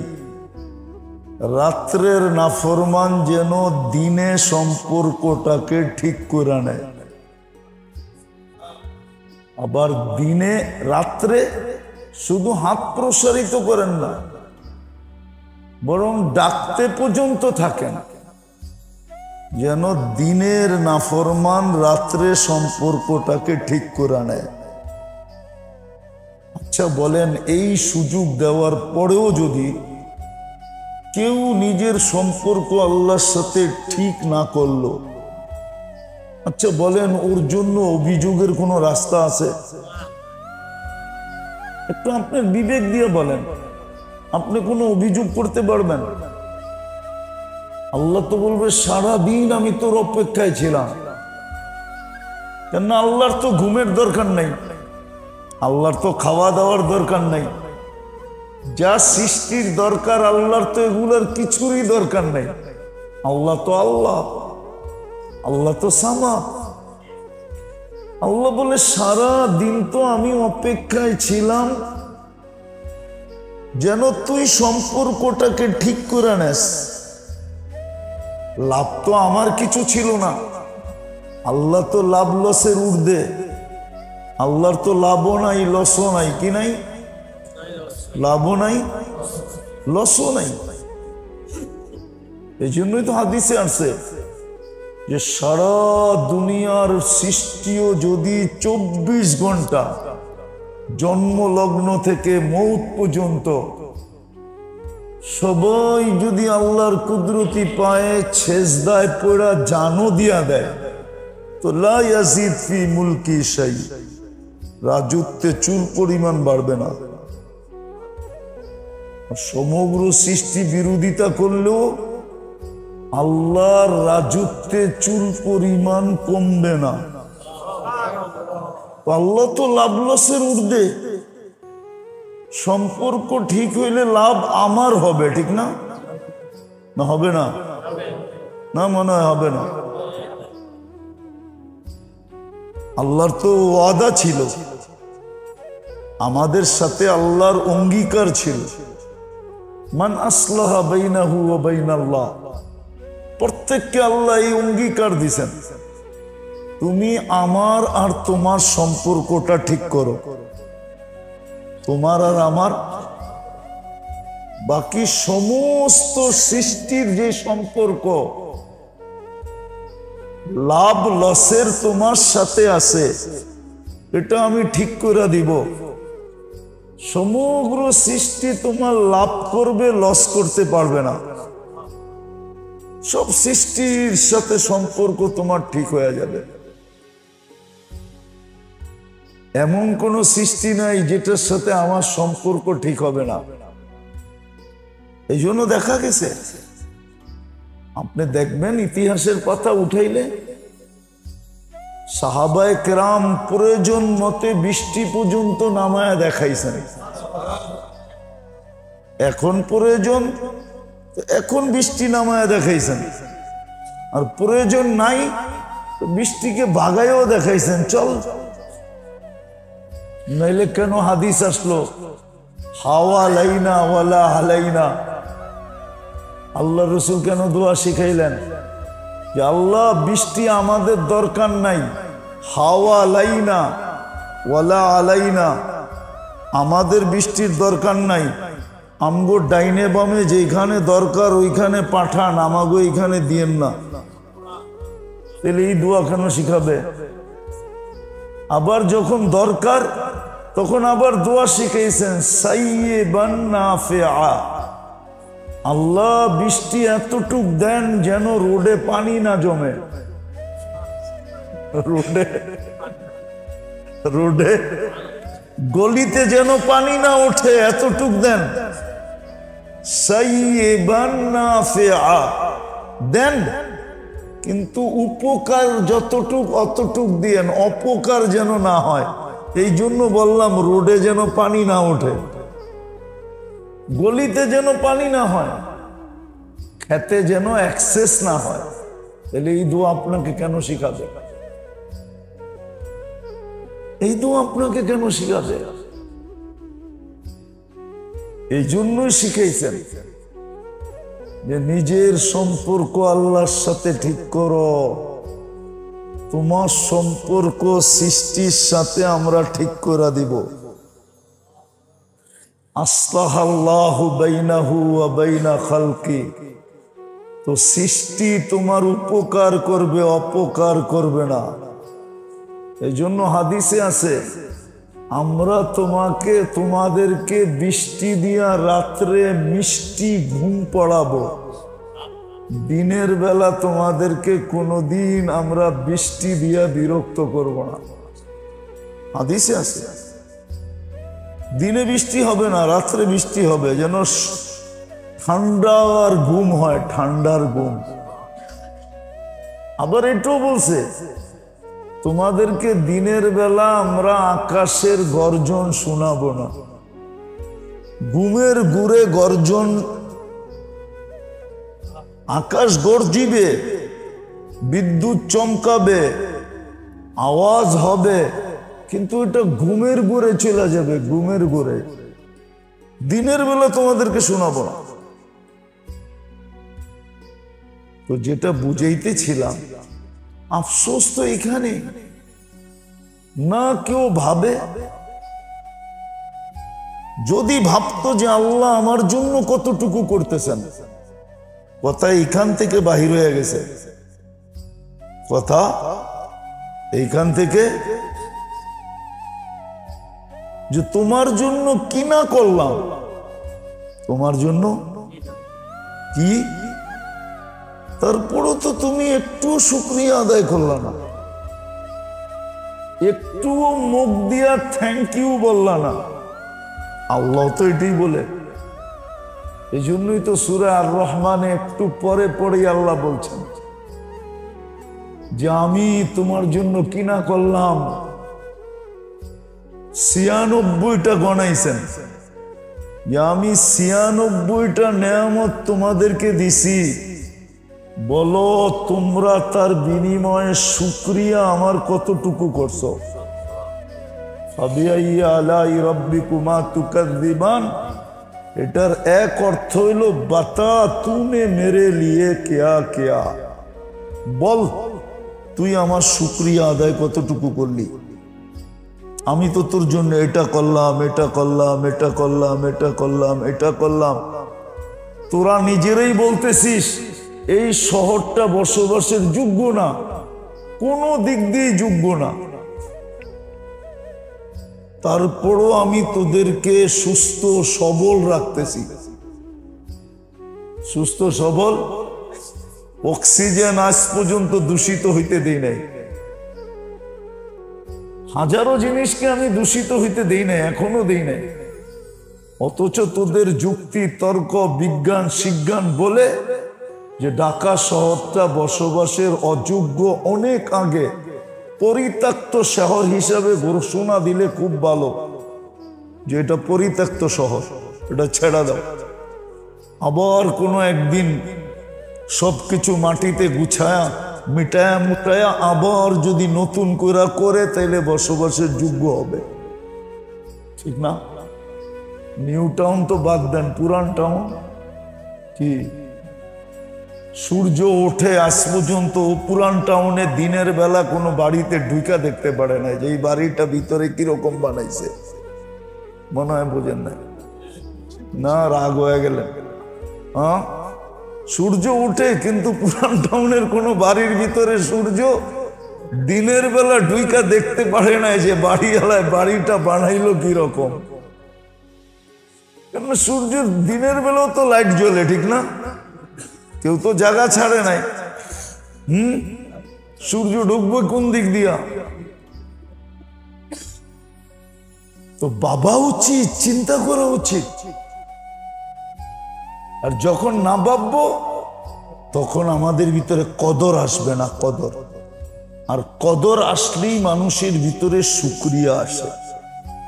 রাত্রের নাফরমান যেন দিনে সম্পর্কটাকে ঠিক করে নেয়। আবার দিনে রাত্রে শুধু হাত প্রসারিত করেন না, বরং ডাকতে পর্যন্ত থাকেন, যেন দিনের নাফরমান রাত্রে সম্পর্কটাকে ঠিক করে নেয়। আচ্ছা বলেন, এই সুযোগ দেওয়ার পরেও যদি কেউ নিজের সম্পর্ক আল্লাহর সাথে ঠিক না করলো, আচ্ছা বলেন, ওর জন্য অভিযোগের কোনো রাস্তা আছে? একটু আপনার বিবেক দিয়ে বলেন, আপনি কোনো অভিযোগ করতে পারবেন? আল্লাহ তো বলবে, সারাদিন আমি তোর অপেক্ষায় ছিলাম। কেন? আল্লাহর তো ঘুমের দরকার নেই, আল্লাহর তো খাওয়া দাওয়ার দরকার নেই, যা সৃষ্টির দরকার আল্লাহর তো এগুলোর কিছুরই দরকার নেই। আল্লাহ তো আল্লাহ, আল্লাহ তো সামা। আল্লাহ বলে, সারা দিন তো আমি অপেক্ষায় ছিলাম যেন তুই সম্পর্কটাকে ঠিক করে নেস। লাভ তো আমার কিছু ছিল না, আল্লাহ তো লাভ লসের ঊর্ধ্বে। আল্লাহর তো লাভও নাই লসও নাই, কি নাই? লাভও নাই লসও নাই। এই জন্যই তো হাদিসে আসছে, যে সারা দুনিয়ার সৃষ্টিও যদি 24 ঘন্টা জন্মলগ্ন থেকে মৌত পর্যন্ত সবাই যদি আল্লাহর কুদরতি পায়ে সেজদায় পড়া জানো দিয়া দেয় তো লা ইয়াজিদ ফি মুলকি শাই, রাজত্বে চুল পরিমাণ বাড়বে না। সমগ্র সৃষ্টি বিরোধিতা করলেও আল্লাহর রাজত্বে চুল পরিমাণ কমবে না। আল্লাহ তো লাভ লসের ঊর্ধ্বে। সম্পর্ক ঠিক হইলে লাভ আমার হবে, ঠিক না? না হবে না? না মনে হয় হবে না। আল্লাহর তো ওয়াদা ছিল, আমাদের সাথে আল্লাহর অঙ্গীকার ছিল, মান আসলাহা বাইনাহু ওয়া বাইনাল্লাহ। প্রত্যেককে আল্লাহ এই অঙ্গীকার দিয়েছেন, তুমি আমার আর তোমার সম্পর্কটা ঠিক করো, তোমার আর আমার। বাকি সমস্ত সৃষ্টির যে সম্পর্ক লাভ লসের তোমার সাথে আছে, এটা আমি ঠিক করে দিব। সমগ্র সৃষ্টি তোমার লাভ করবে, লস করতে পারবে না। সব সৃষ্টির সাথে সম্পর্ক তোমার ঠিক হয়ে যাবে। এমন কোন সৃষ্টি নাই যেটার সাথে আমার সম্পর্ক ঠিক হবে না। এই জন্য দেখা গেছে, আপনি দেখবেন ইতিহাসের পাতা উঠাইলে সাহাবায়ে কেরাম প্রয়োজন মতে বৃষ্টি পর্যন্ত নামায়া দেখাইছেন। এখন প্রয়োজন, এখন বৃষ্টি নামায়া দেখাইছেন, আর প্রয়োজন নাই তো বৃষ্টিকে ভাগাইও দেখাইছেন, চল। নাইলে কেন হাদিস আসলো হাওয়া লাইনা ওয়ালা হালাইনা? আল্লাহ রসুল কেন দোয়া শিখাইলেন যে আল্লাহ বৃষ্টি আমাদের দরকার নাই, হাওয়া লাইনা ওয়ালা আলাইনা, আমাদের বৃষ্টির দরকার নাই, আমগো ডাইনে বামে যেখানে দরকার ওইখানে পাঠান, আমাগো এইখানে দিয়েন না। তাহলে এই দোয়া কেন শিখাবে? আবার যখন দরকার তখন আবার দোয়া শিখাইছেন সাইয়্যিবান নাফিআ, আল্লাহ বৃষ্টি এতটুক দেন যেন রোডে পানি না জমে, রোডে গলিতে যেন পানি না ওঠে, এতটুক দেন। সাইয়্যিবান নাফিআ দেন, কিন্তু উপকার যতটুক অতটুক দিয়েন, অপকার যেন না হয়। এই জন্য বললাম রোডে যেন পানি না ওঠে, গলিতে যেন পানি না হয়, খেতে যেন অ্যাক্সেস না হয়। তাহলে এই দোয়া আপনাকে কেন শিখাবে? এই দোয়া আপনাকে কেন শিখাবে? এই জন্যই শিখাইছেন যে নিজের সম্পর্ক আল্লাহর সাথে ঠিক করো। তোমার সম্পর্ক সৃষ্টির সাথে আমরা ঠিক করে দিব। আসলাহাল্লাহু বাইনাহু ওয়া বাইনা খালকি, তো সৃষ্টি তোমার উপকার করবে, অপকার করবে না। এই জন্য হাদিসে আছে আমরা তোমাদেরকে বৃষ্টি দিয়া রাত্রে মিষ্টি ঘুম পড়াবো, দিনের বেলা তোমাদেরকে কোনোদিন আমরা বৃষ্টি দিয়া বিরক্ত করব না। হাদিসে আছে দিনে বৃষ্টি হবে না, রাত্রে বৃষ্টি হবে, যেন ঠান্ডার ঘুম হয়, ঠান্ডার ঘুম। আবার এটাও বলছে তোমাদেরকে দিনের বেলা আমরা আকাশের গর্জন শোনাবো না, ঘুমের ঘুরে গর্জন, আকাশ গর্জিবে, বিদ্যুৎ চমকাবে, আওয়াজ হবে, কিন্তু এটা ঘুমের ঘুরে চলে যাবে, ঘুমের ঘুরে। দিনের বেলা তোমাদেরকে শোনাবো না। তো যেটা বুঝাইতেছিলাম, আফসোস তো এখানে না কেউ ভাবে। যদি ভাবতো যে আল্লাহ আমার জন্য কতটুকু করতেছেন, কথা এখান থেকে বাহির হয়ে গেছে। কথা এইখান থেকে যে তোমার জন্য কি না করলাম, তোমার জন্য কি, তারপরও তো তুমি একটু শুকরিয়া আদায় করলা না, একটুও মুখ দিয়া থ্যাংক ইউ বললা না। আল্লাহ তো এটাই বলে, এই জন্যই তো সূরা আর রহমানে একটু পরে পরেই আল্লাহ বলছেন যে আমি তোমার জন্য কি না করলাম। ৯৬টা গণাইছেন যে আমি ৯৬টা নেয়ামত তোমাদেরকে দিছি, বলো তোমরা তার বিনিময়ে শুকরিয়া আমার কতটুকু করছো। ফাবিআইয়ি আলাই রাব্বিকুমা তুকাযযিবান, এটার এক অর্থ হইল বাতা তুনে মেরে লিয়ে কিয়া কিয়া, বল তুই আমার শুকরিয়া আদায় কতটুকু করলি। আমি তো তোর জন্য এটা করলাম, এটা করলাম, এটা করলাম, এটা করলাম, এটা করলাম। তোরা নিজেরাই বলতেছিস এই শহরটা বসবাসের যোগ্য না, কোনো দিক দিয়ে যোগ্য না, তারপরও আমি তোদেরকে সুস্থ সবল রাখতেছি। সুস্থ সবল, অক্সিজেন আজ পর্যন্ত দূষিত হইতে দেই নাই, হাজারো জিনিসকে আমি দূষিত হইতে দেই নাই, এখনো দেই নাই। অথচ তোদের যুক্তি তর্ক বিজ্ঞান শিজ্ঞান বলে যে ঢাকা শহরটা বসবাসের অযোগ্য অনেক আগে পরিত্যক্ত শহর হিসাবে ঘোষণা দিলে খুব ভালো যে এটা পরিত্যক্ত শহর, এটা ছেড়া দাও। আবার কোনো একদিন সবকিছু মাটিতে গুছায়া মিটায়া মুটায়া আবার যদি নতুন করে তাইলে বসবাসের যোগ্য হবে, ঠিক না? নিউ টাউন তো বাদ দেন, পুরান টাউন কি সূর্য ওঠে আজ পর্যন্ত পুরান টাউনে দিনের বেলা কোনো বাড়িতে ঢুকা দেখতে পারে না যে এই বাড়িটা ভিতরে কিরকম বানাইছে, মনে হয় বোঝেন না? না, রাগ হয়ে গেলেন। হ্যাঁ, সূর্য উঠে কিন্তু পুরান টাউনের কোনো বাড়ির ভিতরে সূর্য দিনের বেলা ঢুকা দেখতে পারে না যে বাড়িওয়ালায় বাড়িটা বানাইলো কিরকম। কেন সূর্য দিনের বেলাও তো লাইট জ্বলে, ঠিক না? কেউ তো জায়গা ছাড়ে নাই। সূর্য ঢুকবে কোন দিক দিয়া? তো বাবা উচিত, চিন্তা করা উচিত। আর যখন না ভাববো তখন আমাদের ভিতরে কদর আসবে না, কদর। আর কদর আসলেই মানুষের ভিতরে শুকরিয়া আসে।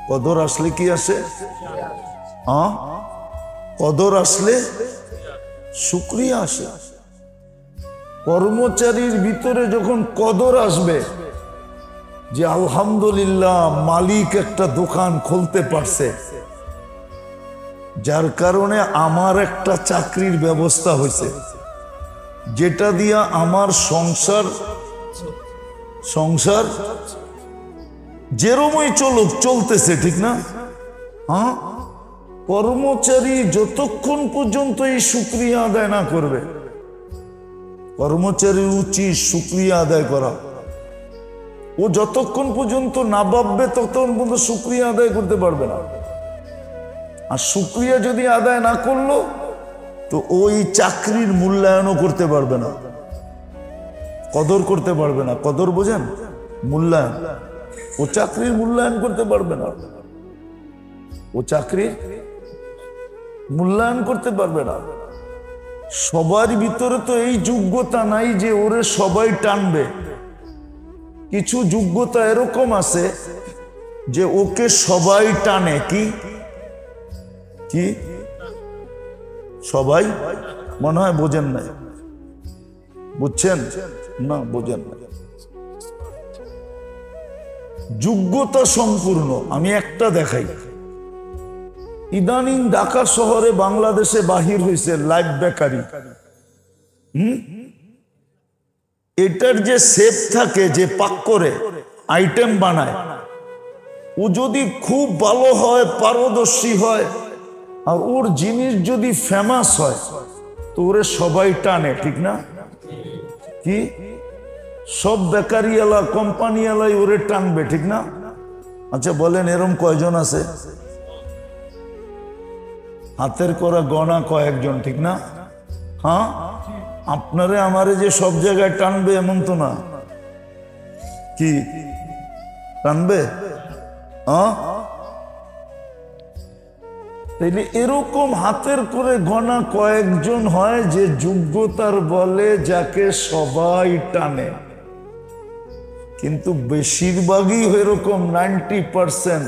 কদর আসলে কি আসে? কদর আসলে শুকরিয়া আসে। কর্মচারীর ভিতরে যখন কদর আসবে যে আলহামদুলিল্লাহ মালিক একটা দোকান খুলতে পারছে, যার কারণে আমার একটা চাকরির ব্যবস্থা হয়েছে, যেটা দিয়া আমার সংসার যেরমই চলুক চলতেছে, ঠিক না? হ্যাঁ, কর্মচারী যতক্ষণ পর্যন্ত এই শুকরিয়া আদায় না করবে, কর্মচারীর উচিত শুকরিয়া আদায় করা। ও যতক্ষণ পর্যন্ত না ভাববে ততক্ষণ পর্যন্ত শুকরিয়া আদায় করতে পারবে না। আর শুকরিয়া যদি আদায় না করলো তো ওই চাকরির মূল্যায়নও করতে পারবে না, কদর করতে পারবে না। কদর বোঝেন? মূল্যায়ন। ও চাকরির মূল্যায়ন করতে পারবে না, ও চাকরির মূল্যায়ন করতে পারবে না। সবার ভিতরে তো এই যোগ্যতা নাই যে ওরে সবাই টানবে। কিছু যোগ্যতা এরকম আছে যে ওকে সবাই টানে। কি কি সবাই? মনে হয় বোঝেন না। বুঝছেন না? বোঝেন না। যোগ্যতা সম্পূর্ণ। আমি একটা দেখাই। ইদানিং ঢাকা শহরে বাংলাদেশে বাহির হয়েছে লাইফ বেকারি। এটার যে শেফ থাকে, যে পাক করে আইটেম বানায়, ও যদি খুব ভালো হয়, পারদর্শী হয়, আর ওর জিনিস যদি ফেমাস হয় তো ওরে সবাই টানে, ঠিক না? কি সব বেকারিওয়ালা কোম্পানিওয়ালাই ওরে টানবে, ঠিক না? আচ্ছা বলেন, এরম কয়জন আছে? হাতের করা গণা কয়েকজন, ঠিক না? হ্যাঁ, আপনারে আমারে যে সব জায়গায় টানবে এমন তো না। কি টানবে? হ্যাঁ, তাইলে এরকম হাতের করে গণা কয়েকজন হয় যে যোগ্যতার বলে যাকে সবাই টানে, কিন্তু বেশিরভাগই এরকম 90%,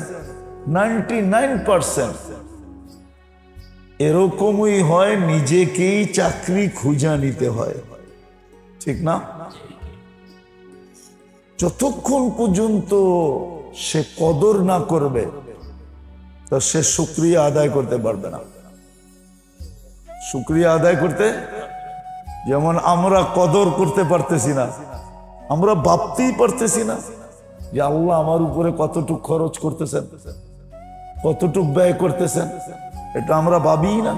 99% এরকমই হয়, নিজেকেই চাকরি খুঁজা নিতে হয়, ঠিক না? যতক্ষণ পর্যন্ত সে কদর না করবে তা সে শুকরিয়া আদায় করতে পারবে না। শুকরিয়া আদায় করতে, যেমন আমরা কদর করতে পারতেছি না, আমরা ভাবতেই পারতেছি না যে আল্লাহ আমার উপরে কতটুক খরচ করতেছেন, কতটুক ব্যয় করতেছেন, এটা আমরা ভাবিই না।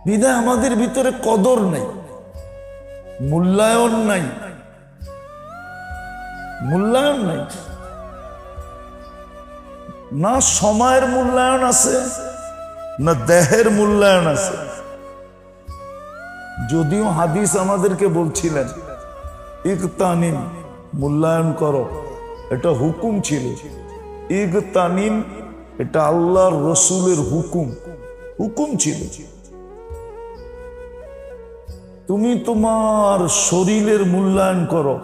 বিধায় আমাদের ভিতরে কদর নেই, মূল্যায়ন নাই, মূল্যায়ন নাই। না সময়ের মূল্যায়ন আছে, না দেহের মূল্যায়ন আছে। যদিও হাদিস আমাদেরকে বলছিলেন ইগতানিম, মূল্যায়ন করো, এটা হুকুম ছিল। ইগতানিম, এটা আল্লাহর রসুলের হুকুম, হুকুম ছিল। তুমি তোমার শরীরের মূল্যায়ন করো,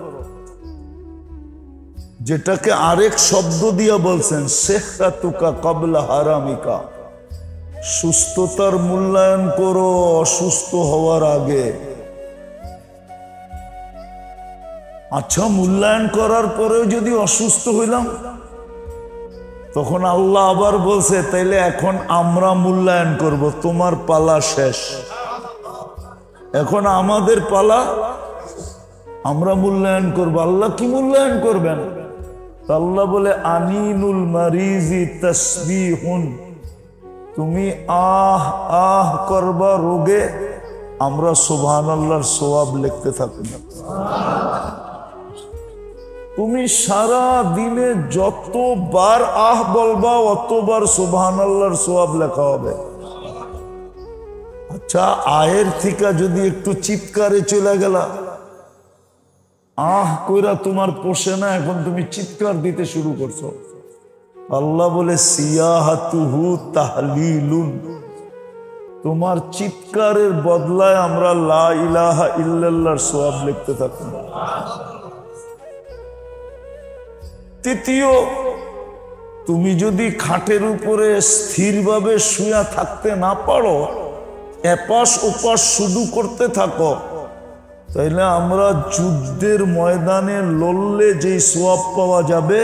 যেটাকে আরেক শব্দ দিয়া বলছেন সেহরাতুকা ক্বাবলা হারামিকা, সুস্থতার মূল্যায়ন করো অসুস্থ হওয়ার আগে। আচ্ছা, মূল্যায়ন করার পরেও যদি অসুস্থ হইলাম, তখন আল্লাহ আবার বলছে তাইলে এখন আমরা মূল্যায়ন করব, তোমার পালা শেষ, এখন আমাদের পালা, আমরা মূল্যায়ন করব। আল্লাহ কি মূল্যায়ন করবেন? আল্লাহ বলে আনিনুল মারিজি তাসবিহুন, তুমি আহ আহ করবা রোগে, আমরা সুবহানাল্লাহর সওয়াব লিখতে থাকি। তুমি সারা দিনে যতবার আহ বলবা অতবার সুবহানাল্লাহর সওয়াব লেখা হবে। আচ্ছা, আয়ের থেকে যদি একটু চিৎকারে চলে গেলা, আহ কইরা তোমার পোষে না, এখন তুমি চিৎকার দিতে শুরু করছো, আল্লাহ বলে সিয়াহাতুহু তাহলিলুন, তোমার চিৎকারের বদলায় আমরা লা ইলাহা ইল্লাল্লাহর সওয়াব লিখতে থাকি। তৃতীয়, তুমি যদি খাটের উপরে স্থিরভাবে শুয়া থাকতে না পারো, এপাশ ওপাশ শুধু করতে থাকো, তাইলে আমরা যুদ্ধের ময়দানে লড়লে যেই সোয়াব পাওয়া যাবে,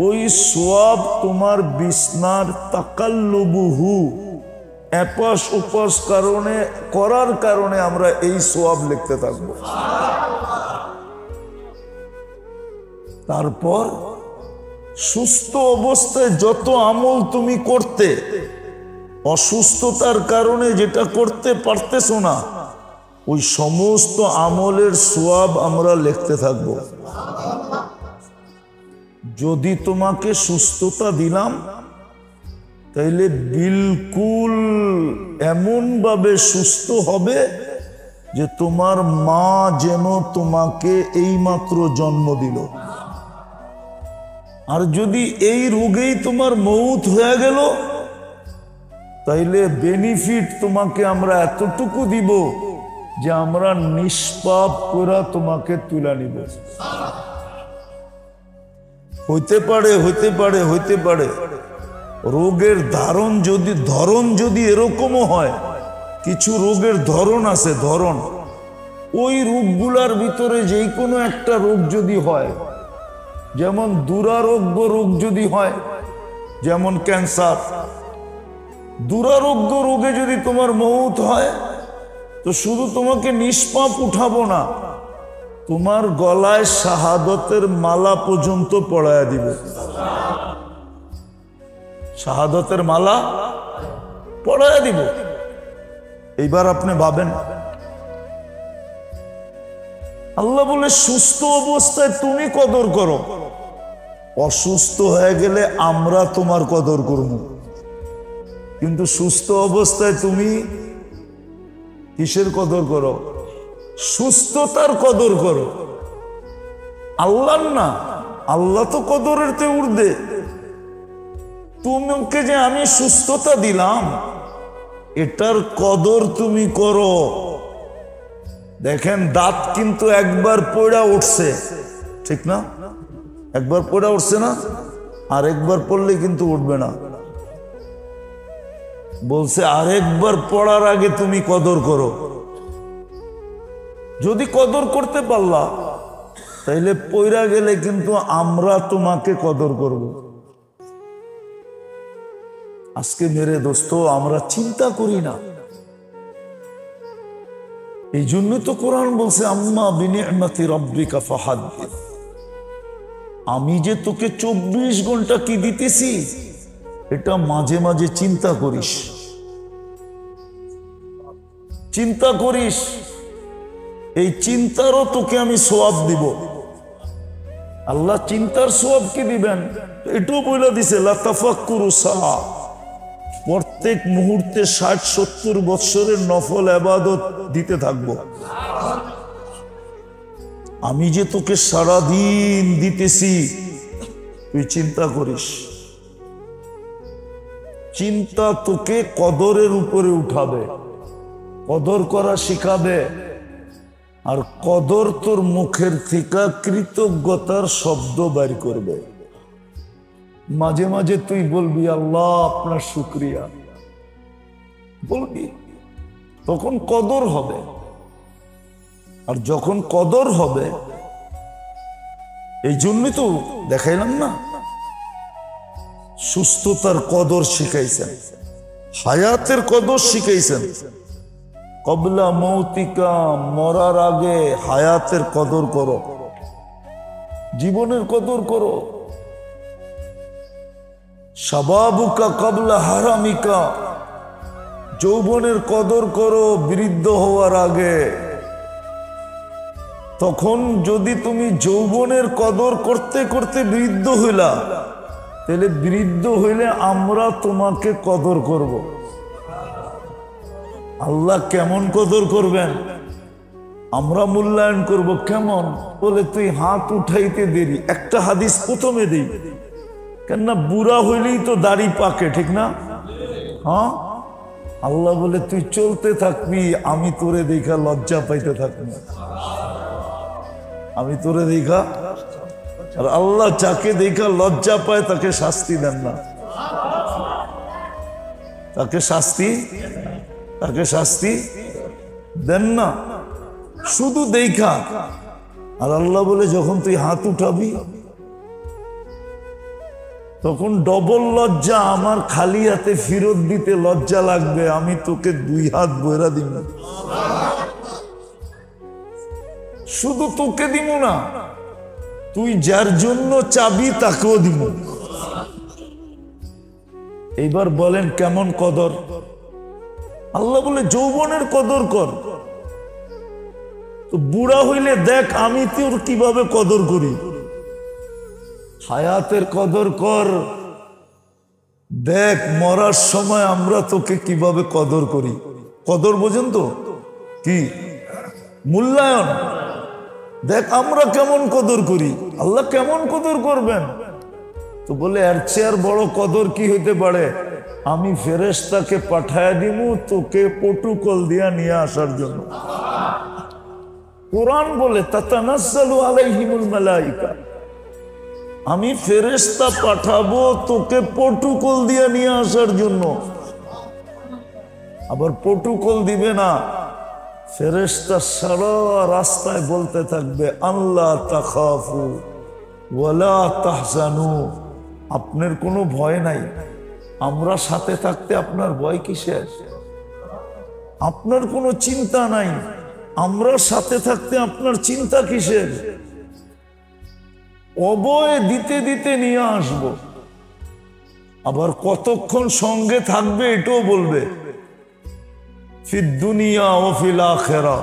ওই সোয়াব তোমার বিছনার তাকাল্লুবুহু, এপাশ ওপাশ করার কারণে আমরা এই সোয়াব লিখতে থাকবো। তারপর সুস্থ অবস্থায় যত আমল তুমি করতে, অসুস্থতার কারণে যেটা করতে পারতেছো না, ওই সমস্ত আমলের সওয়াব আমরা লিখতে থাকব। যদি তোমাকে সুস্থতা দিলাম, তাইলে বিলকুল এমন ভাবে সুস্থ হবে যে তোমার মা যেন তোমাকে এইমাত্র জন্ম দিল। আর যদি এই রোগেই তোমার মৌত হয়ে গেল, তাইলে বেনিফিট তোমাকে আমরা এতটুকু দিব যে আমরা নিষ্পাপ করে তোমাকে তুলে নিব। হইতে পারে হইতে পারে হইতে পারে রোগের ধরন যদি এরকমও হয়, কিছু রোগের ধরন আছে, ধরন, ওই রোগগুলার ভিতরে যেই কোনো একটা রোগ যদি হয়, যেমন দুরারোগ্য রোগ যদি হয়, যেমন ক্যান্সার, দুরারোগ্য রোগে যদি তোমার মৌত হয়, তো শুধু তোমাকে নিষ্পাপ উঠাবো না, তোমার গলায় শাহাদতের মালা পর্যন্ত পরায়া দিব। শাহাদতের মালা পরায়া দিব। এইবার আপনি ভাবেন, আল্লাহ বলে সুস্থ অবস্থায় তুমি কদর করো, অসুস্থ হয়ে গেলে আমরা তোমার কদর করব। কিন্তু সুস্থ অবস্থায় তুমি কিসের কদর করো? সুস্থতার কদর করো, আল্লাহর না। আল্লাহ তো কদরের তে ঊর্ধ্বে। তোমাকে যে আমি সুস্থতা দিলাম, এটার কদর তুমি করো। দেখেন, দাঁত কিন্তু একবার পড়া উঠছে, ঠিক না? একবার পড়া উঠছে না, আর একবার পড়লে কিন্তু উঠবে না। বলছে আরেকবার পড়ার আগে তুমি কদর করো। যদি কদর করতে পারলা, তাইলে পড়া গেলে কিন্তু আমরা তোমাকে কদর করব। আজকে মেরে দোস্ত আমরা চিন্তা করি না। এই জন্য তো কোরআন বলছে আম্মা বিনিআমাতি রাব্বিকা ফাহাদ্দিস। আমি যে তোকে 24 ঘন্টা কি দিতেছি, এটা মাঝে মাঝে চিন্তা করিস, চিন্তা করিস। এই চিন্তারও তোকে আমি সওয়াব দিব। আল্লাহ চিন্তার সওয়াব কি দিবেন এটাও বলে দিছে, লা তাফাক্কুরু সাআ। প্রত্যেক মুহূর্তে 60-70 বৎসরের নফল ইবাদত দিতে থাকবো। আমি যে তোকে সারাদিন দিতেছি, তুই চিন্তা করিস। চিন্তা তোকে কদরের উপরে উঠাবে, কদর করা শিখাবে। আর কদর তোর মুখের থেকে কৃতজ্ঞতার শব্দ বের করবে। মাঝে মাঝে তুই বলবি আল্লাহ আপনার শুকরিয়া, বলবি, তখন কদর হবে। আর যখন কদর হবে, এই জন্যই তো দেখাইলাম না, সুস্থতার কদর শিখাইছেন, হায়াতের কদর শিখাইছেন। কবলা মৌতিকা, মরার আগে হায়াতের কদর করো, জীবনের কদর করো। শাবাবুকা কবলা হারামিকা, যৌবনের কদর করো বৃদ্ধ হওয়ার আগে। তখন যদি তুমি যৌবনের কদর করতে করতে বৃদ্ধ হইলা, তাহলে বৃদ্ধ হইলে আমরা তোমাকে কদর করব। আল্লাহ কেমন কদর করবেন? আমরা মূল্যায়ন করব কেমন? বলে তুই হাত উঠাইতে দেরি। একটা হাদিস প্রথমে দিই, কেননা বুড়া হইলেই তো দাড়ি পাকে, ঠিক না? হ্যাঁ, আল্লাহ বলে তুই চলতে থাকবি, আমি তোরে দেখা লজ্জা পাইতে থাকবি। আমি তোরে দেখা, আর আল্লাহ যাকে দেখা লজ্জা পায় তাকে শাস্তি দেন না, তাকে শাস্তি দেন না, শুধু দেখা। আর আল্লাহ বলে যখন তুই হাত উঠাবি, তখন ডবল লজ্জা। আমার খালি হাতে ফেরত দিতে লজ্জা লাগবে, আমি তোকে 2 হাত বইরা দিব। শুধু তোকে দিব না, তুই যার জন্য চাবি তাকেও দিব। এইবার বলেন কেমন কদর? আল্লাহ বলে যৌবনের কদর কর। তো বুড়া হইলে দেখ আমি তোর কিভাবে কদর করি। হায়াতের কদর কর, দেখ মরার সময় আমরা তোকে কিভাবে কদর করি। কদর বোঝেন তো কি? মূল্যায়ন। দেখ আমরা কেমন কদর করি, আল্লাহ কেমন কদর করবেন। তো বলে এর চেয়ে আর বড় কদর কি হইতে পারে? আমি ফেরেশতাকে পাঠায় দিমু তোকে প্রটোকল দিয়া নিয়ে আসার জন্য। কোরআন বলে তাতানাজ্জালু আলাইহিমুল মালাইকা, আমি ফেরেশতা পাঠাবো তোকে প্রটোকল দিয়া নিয়ে আসার জন্য। আবার প্রটোকল দিবে না, ফেরেশতা সারা রাস্তায় বলতে থাকবে আল্লাহ তাখাফু ওয়ালা তাহজানু, আপনার কোনো ভয় নাই। আমরা সাথে থাকতে আপনার ভয় কিসের? আপনার কোনো চিন্তা নাই, আমরা সাথে থাকতে আপনার চিন্তা কিসের? অভয় দিতে দিতে নিয়ে আসব। আবার কতক্ষণ সঙ্গে থাকবে এটাও বলবে, ফিদ দুনিয়া ও ফিল আখিরা।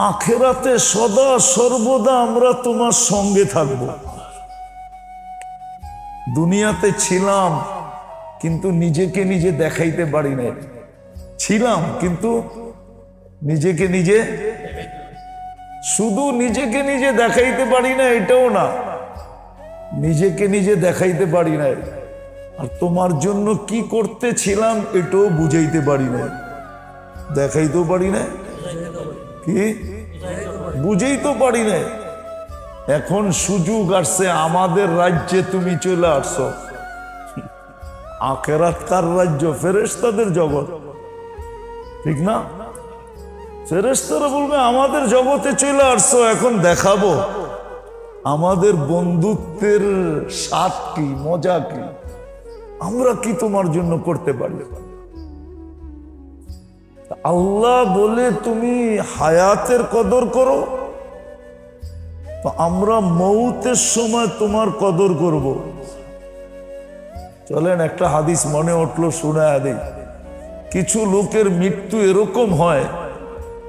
আখিরাতে সদা সর্বদা আমরা তোমার সঙ্গে থাকব। দুনিয়াতে ছিলাম কিন্তু নিজেকে নিজে দেখাইতে পারি নাই, ছিলাম কিন্তু নিজেকে নিজে, শুধু নিজেকে নিজে দেখাইতে পারি না এটাও না, নিজেকে নিজে দেখাইতে পারি নাই, আর তোমার জন্য কি করতেছিলাম এটাও বুঝাইতে পারি না, দেখাইতেও পারি না, কি বুঝেইতে পারি না। এখন সুযোগ আসছে, আমাদের রাজ্যে তুমি চলে আসছো। আখিরাত কার রাজ্য? ফেরেশতাদের জগৎ, ঠিক না? ফেরেশতারা বলবে আমাদের জগতে চলে আসছো, এখন দেখাবো আমাদের বন্ধুত্বের স্বাদ কি, মজা কি, আমরা কি তোমার জন্য করতে পারি। আল্লাহ বলে তুমি হায়াতের কদর করো, তো আমরা মৌতের সময় তোমার কদর করব। চলেন একটা হাদিস মনে উঠলো, শুনায়া দেই। কিছু লোকের মৃত্যু এরকম হয়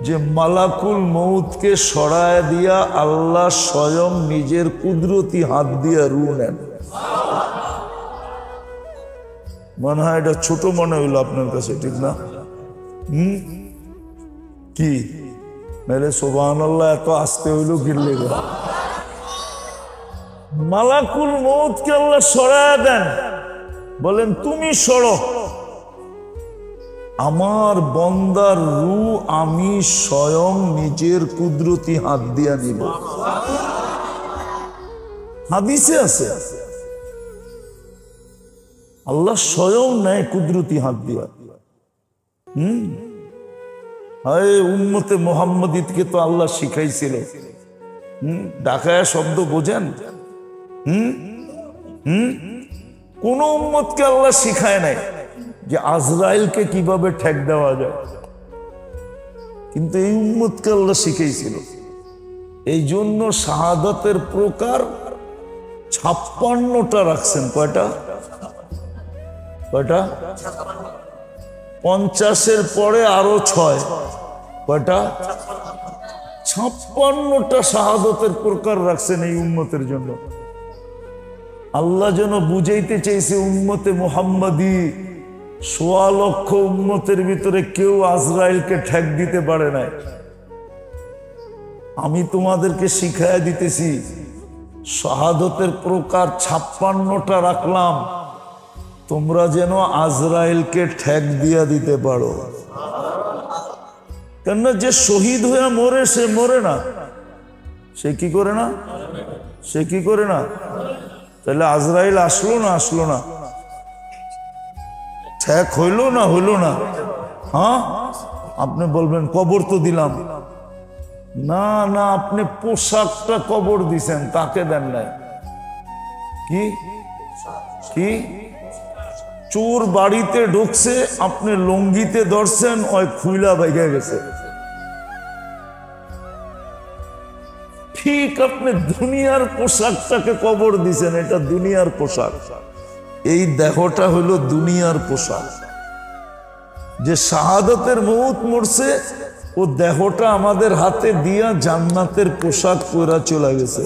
যে মালাকুল মৌতকে সরায় দিয়া আল্লাহ স্বয়ং নিজের কুদরতি হাত দিয়া রু নেন। মনে হয় এটা ছোট মনে হইল আপনার কাছে, ঠিক না? কি মেরে সুবহানাল্লাহ, এত আসতে হইল গিরলে। মালাকুল মৌতকে আল্লাহ সরায় দেন, বলেন তুমি সরো, আমার বন্দার রু আমি স্বয়ং নিজের কুদরতি হাত দিয়া নিব। হাদিসে আছে আল্লাহ স্বয়ং নেয় কুদরতি হাত দিয়া। হায় উম্মতে মুহাম্মাদীকে তো আল্লাহ শিখাইছিল। ঢাকায় শব্দ বোঝেন? কোন উম্মতকে আল্লাহ শিখায় নাই যে আজরাইলকে কিভাবে ঠেক দেওয়া যায়, কিন্তু এই উম্মতকে আল্লাহ শিখাইছিল। এই জন্য শাহাদাতের প্রকার 56টা রাখছেন। কয়টা? কয়টা? 50-এর পরে আরো 6। কয়টা? 56টা শাহাদাতের প্রকার রাখছেন এই উম্মতের জন্য। আল্লাহ যেন বুঝাইতে চাইছে উম্মতে মুহাম্মাদী 1.25 লক্ষ উম্মতের ভিতরে কেউ আজরাইলকে ঠেক দিতে পারে নাই। আমি তোমাদেরকে শিখাইয়া দিতেছি, শাহাদাতের প্রকার 56টা রাখলাম, তোমরা যেন আজরাইলকে ঠেক দিয়া দিতে পারো। কেননা যে শহীদ হয়ে মরে সে মরে না, সে কি করে না, সে কি করে না। তাহলে আজরাইল আসলো না, আসলো না, ঠেক হইল না, হইল না। হ্যাঁ, আপনি বলবেন কবর তো দিলাম। না না, আপনি পোশাকটা কবর দিছেন, তাকে দেন নাই। কি কি? চোর বাড়িতে ঢুকছে, আপনি লঙ্গিতে ধরছেন, ওই খুইলা বাইকে গেছে। ঠিক আপনি দুনিয়ার পোশাকটাকে কবর দিছেন, এটা দুনিয়ার পোশাক। এই দেহটা হইল দুনিয়ার পোশাক। যে শাহাদাতের মৌত মরছে, ও দেহটা আমাদের হাতে দিয়া জান্নাতের পোশাক পরা চলে গেছে।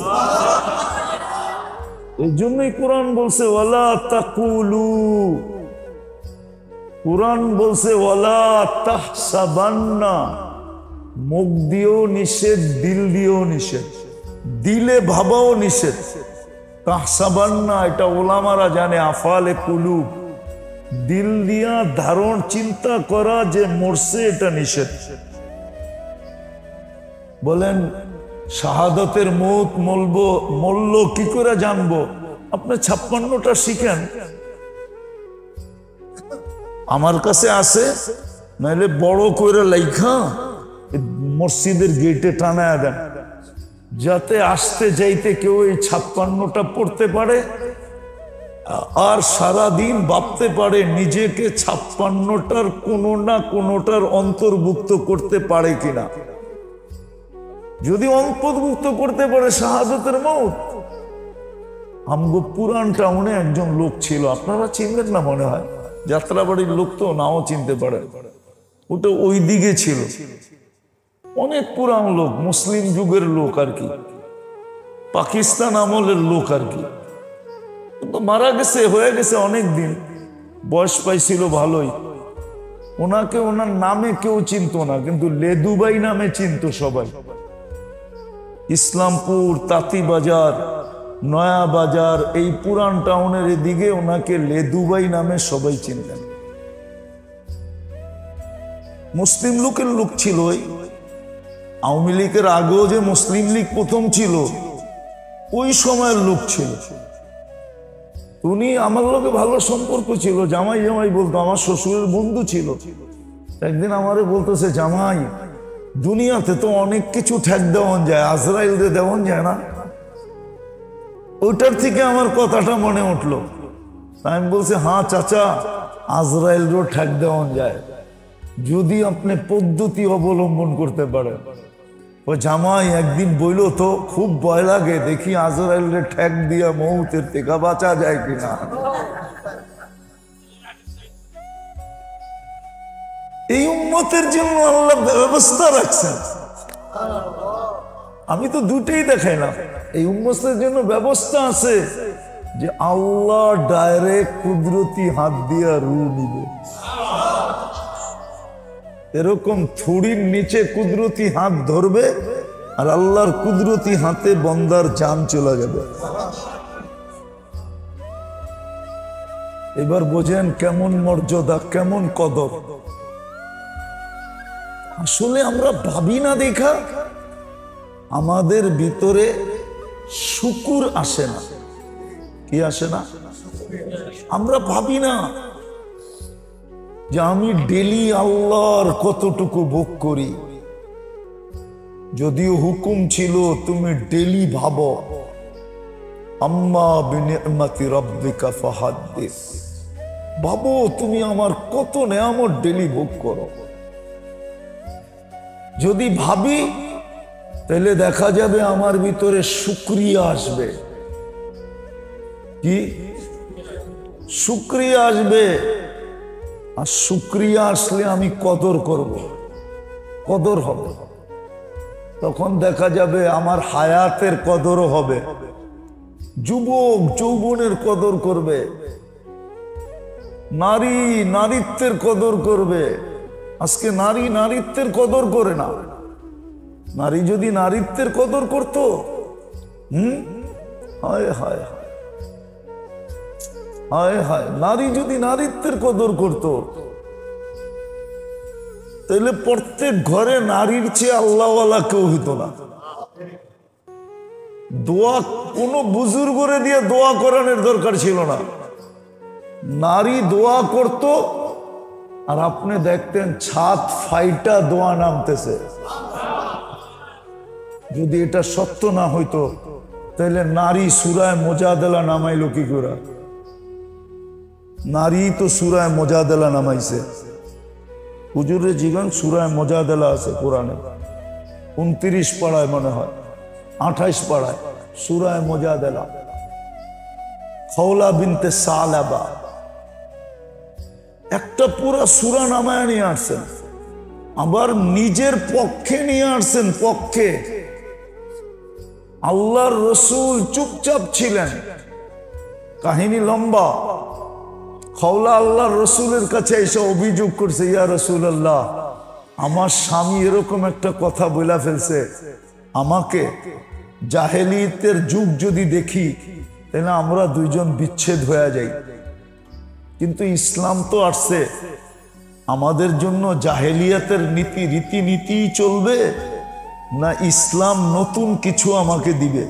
এই জন্যই কোরআন বলছে ওয়ালা তাকুলু, কোরআন বলছে ওয়ালা তাহসাবান্না। মুখ দিয়েও নিষেধ, দিল দিয়েও নিষেধ, দিলে ভাবাও নিষেধ। তাহসাবান্না এটা ওলামারা জানে, আফালে কুলুব, দিল দিয়া ধারণ চিন্তা করা যে মরছে, এটা নিষেধ। বলেন শাহাদাতের মৌত মরল কি করে জানবো? আপনি 56টা শিখেন, আমার কাছে আছে, নাহলে বড় করে লেখা মসজিদের গেটে টানায় দেন, যাতে আসতে যাইতে কেউ এই 56টা পড়তে পারে আর সারাদিন ভাবতে পারে নিজেকে 56টার কোনো না কোনোটার অন্তর্ভুক্ত করতে পারে কিনা। যদি অন্তর্ভুক্ত করতে পারে শাহাদাতের মৌত। আমগো পুরান টাউনে একজন লোক ছিল, আপনারা চিনবেন না মনে হয়, যাত্রাবাড়ির লোক তো নাও চিনতে পারে, ওটা ওই দিকে ছিল। অনেক পুরান লোক, মুসলিম যুগের লোক আর কি, পাকিস্তান আমলের লোক আর কি, কিন্তু মারা গেছে, হয়ে গেছে অনেক দিন, বয়স পাইছিল ভালোই। ওনাকে ওনার নামে কেউ চিনতো না, কিন্তু লেদুবাই নামে চিনতো সবাই। ইসলামপুর, তাঁতিবাজার, নয়া বাজার, এই পুরান টাউনের এদিকে ওনাকে লেদুবাই নামে সবাই চিনতেন। মুসলিম লোকের লোক ছিল। আওয়ামী লীগের আগেও যে মুসলিম লীগ প্রথম ছিল, ওই সময়ের লোক ছিল। উনি আমার লোকে ভালো সম্পর্ক ছিল, জামাই জামাই বলতো, আমার শ্বশুরের বন্ধু ছিল। একদিন আমারে বলতেছে, জামাই, দুনিয়াতে তো অনেক কিছু ঠেক দেওয়ান যায়, আজরাইল দিয়ে দেওয়ান যায় না? ওইটার থেকে আমার কথাটা মনে উঠলো। আমি বলছি, হ্যাঁ চাচা, আজরাইলেরও ঠেক দেওয়ান যায়, যদি আপনি পদ্ধতি অবলম্বন করতে পারেন। ও জামাই একদিন বইল তো, খুব ভয় লাগে, দেখি আজরাইলের ঠেক দিয়া মৌতের থেকে বাঁচা যায় কিনা। এই উম্মতের জন্য আল্লাহ ব্যবস্থা রাখছেন। আমি তো দুটেই দেখাই না, এই উম্মতের জন্য ব্যবস্থা আছে যে আল্লাহ ডাইরেক্ট কুদরতি হাত দিয়া রু নিবে। এরকম থুড়ির নিচে কুদরতি হাত ধরবে, আর আল্লাহর কুদরতি হাতে বন্দার জান চলে যাবে। এবার বোঝেন কেমন মর্যাদা, কেমন কদর। আসলে আমরা ভাবি না দেখা, আমাদের ভিতরে শুকুর আসে না। কি আসে না? আমরা ভাবি না যে আমি ডেলি আল্লাহর কতটুকু ভোগ করি। যদিও হুকুম ছিল তুমি ডেলি ভাবো, আম্মা বিনিআমাতি রাব্বিকা ফাহাদ্দিস, ভাবো তুমি আমার কত নেয়ামত ডেলি ভোগ করো। যদি ভাবি তাহলে দেখা যাবে আমার ভিতরে শুকরিয়া আসবে। কি শুকরিয়া আসবে? আর শুকরিয়া আসলে আমি কদর করব, কদর হবে। তখন দেখা যাবে আমার হায়াতের কদরও হবে, যুবক যৌবনের কদর করবে, নারী নারীত্বের কদর করবে। আজকে নারী নারীত্বের কদর করে না। নারী যদি নারীত্বের কদর করত, হায় হায় হায় হায়, নারী যদি নারীত্বের কদর করত, তাহলে প্রত্যেক ঘরে নারীর চেয়ে আল্লাহওয়ালা কেউ হইত না। দোয়া কোন বুজুর্গরে দিয়ে দোয়া করানোর দরকার ছিল না, নারী দোয়া করত, আর আপনি দেখতেন ছাদ ফাইটা দোয়া নামতেছে। যদি এটা সত্য না হইতো, তাহলে নারী সূরায়ে মুজাদালা নামাইলো কি করে? নারী তো সূরায়ে মুজাদালা নামাইছে। হুজুরে জীবন সূরায়ে মুজাদালা আছে কোরআনে, 29 পাড়ায় মনে হয়, 28 পাড়ায় সূরায়ে মুজাদালা। খওলা বিনতে সালাবা একটা পুরা সূরা নামায় নিয়ে আসছেন, আবার নিজের পক্ষে নিয়ে আসছেন। পক্ষে আল্লাহর রসুল চুপচাপ ছিলেন, কাহিনী লম্বা। খওলা আল্লাহর রসুলের কাছে এসে অভিযোগ করছে, ইয়া রাসূলুল্লাহ, আমার স্বামী এরকম একটা কথা বলে ফেলছে, আমাকে জাহেলিয়াতের যুগ যদি দেখি তাহলে আমরা দুইজন বিচ্ছেদ হয়ে যাই। কিন্তু ইসলাম তো আসছে, আমাদের জন্য জাহেলিয়াতের নীতি রীতিনীতি চলবে না ইসলাম নতুন কিছু আমাকে দিবে?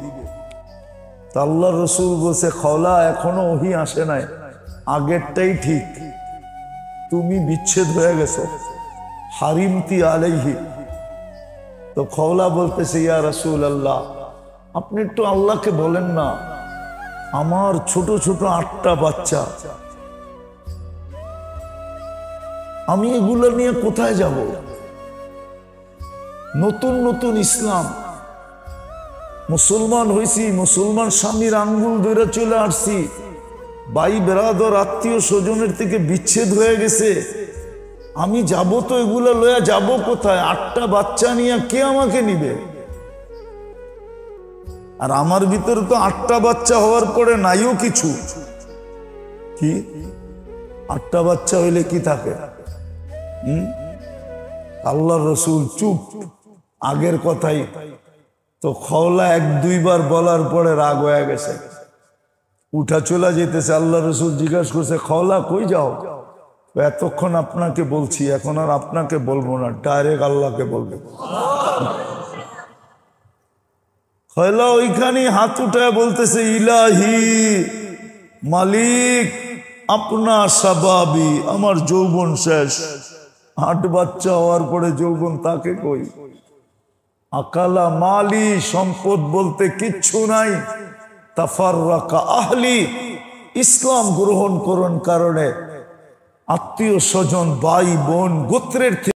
তা আল্লাহর রসুল বলছে, খওলা এখনো ওহী আসে নাই, আগেরটাই ঠিক, তুমি বিচ্ছেদ হয়ে গেছো, হারিমতি আলাইহি। তো খওলা বলতেছে, ইয়া রাসূলুল্লাহ, আপনি একটু আল্লাহকে বলেন না, আমার ছোট ছোট 8টা বাচ্চা, আমি এগুলো নিয়ে কোথায় যাব? নতুন নতুন ইসলাম, মুসলমান হয়েছি, মুসলমান স্বামীর আঙ্গুল ধরে চলে আসছি, ভাই বেরাদর আত্মীয় স্বজনের থেকে বিচ্ছেদ হয়ে গেছে, আমি যাব তো এগুলা লয়া যাব কোথায়? 8টা বাচ্চা নিয়ে কে আমাকে নিবে? আর আমার ভিতরে তো 8টা বাচ্চা হওয়ার পরে নাইও কিছু। কি 8টা বাচ্চা হইলে কি থাকে? আল্লাহ রসুল চুপ, আগের কথাই তো। খওলা 1-2 বার বলার পরে রাগ হয়ে গেছে, উঠা চলা যেতেছে। আল্লাহ রসুল জিজ্ঞাসা করছে, খওলা কই যাও? এতক্ষণ আপনাকে বলছি, এখন আর আপনাকে বলবো না, ডাইরেক্ট আল্লাহকে বলবো। খওলা ওইখানে হাত উঠায় বলতেছে, ইলাহি মালিক, আপনা সাবাবি, আমার যৌবন শেষ। 8 বাচ্চা হওয়ার পরে যৌবন তাকে কই? আকালা মালি, সম্পদ বলতে কিচ্ছু নাই। তাফাররাকা আহলি, ইসলাম গ্রহণ করুন কারণে আত্মীয় স্বজন, ভাই বোন, গোত্রের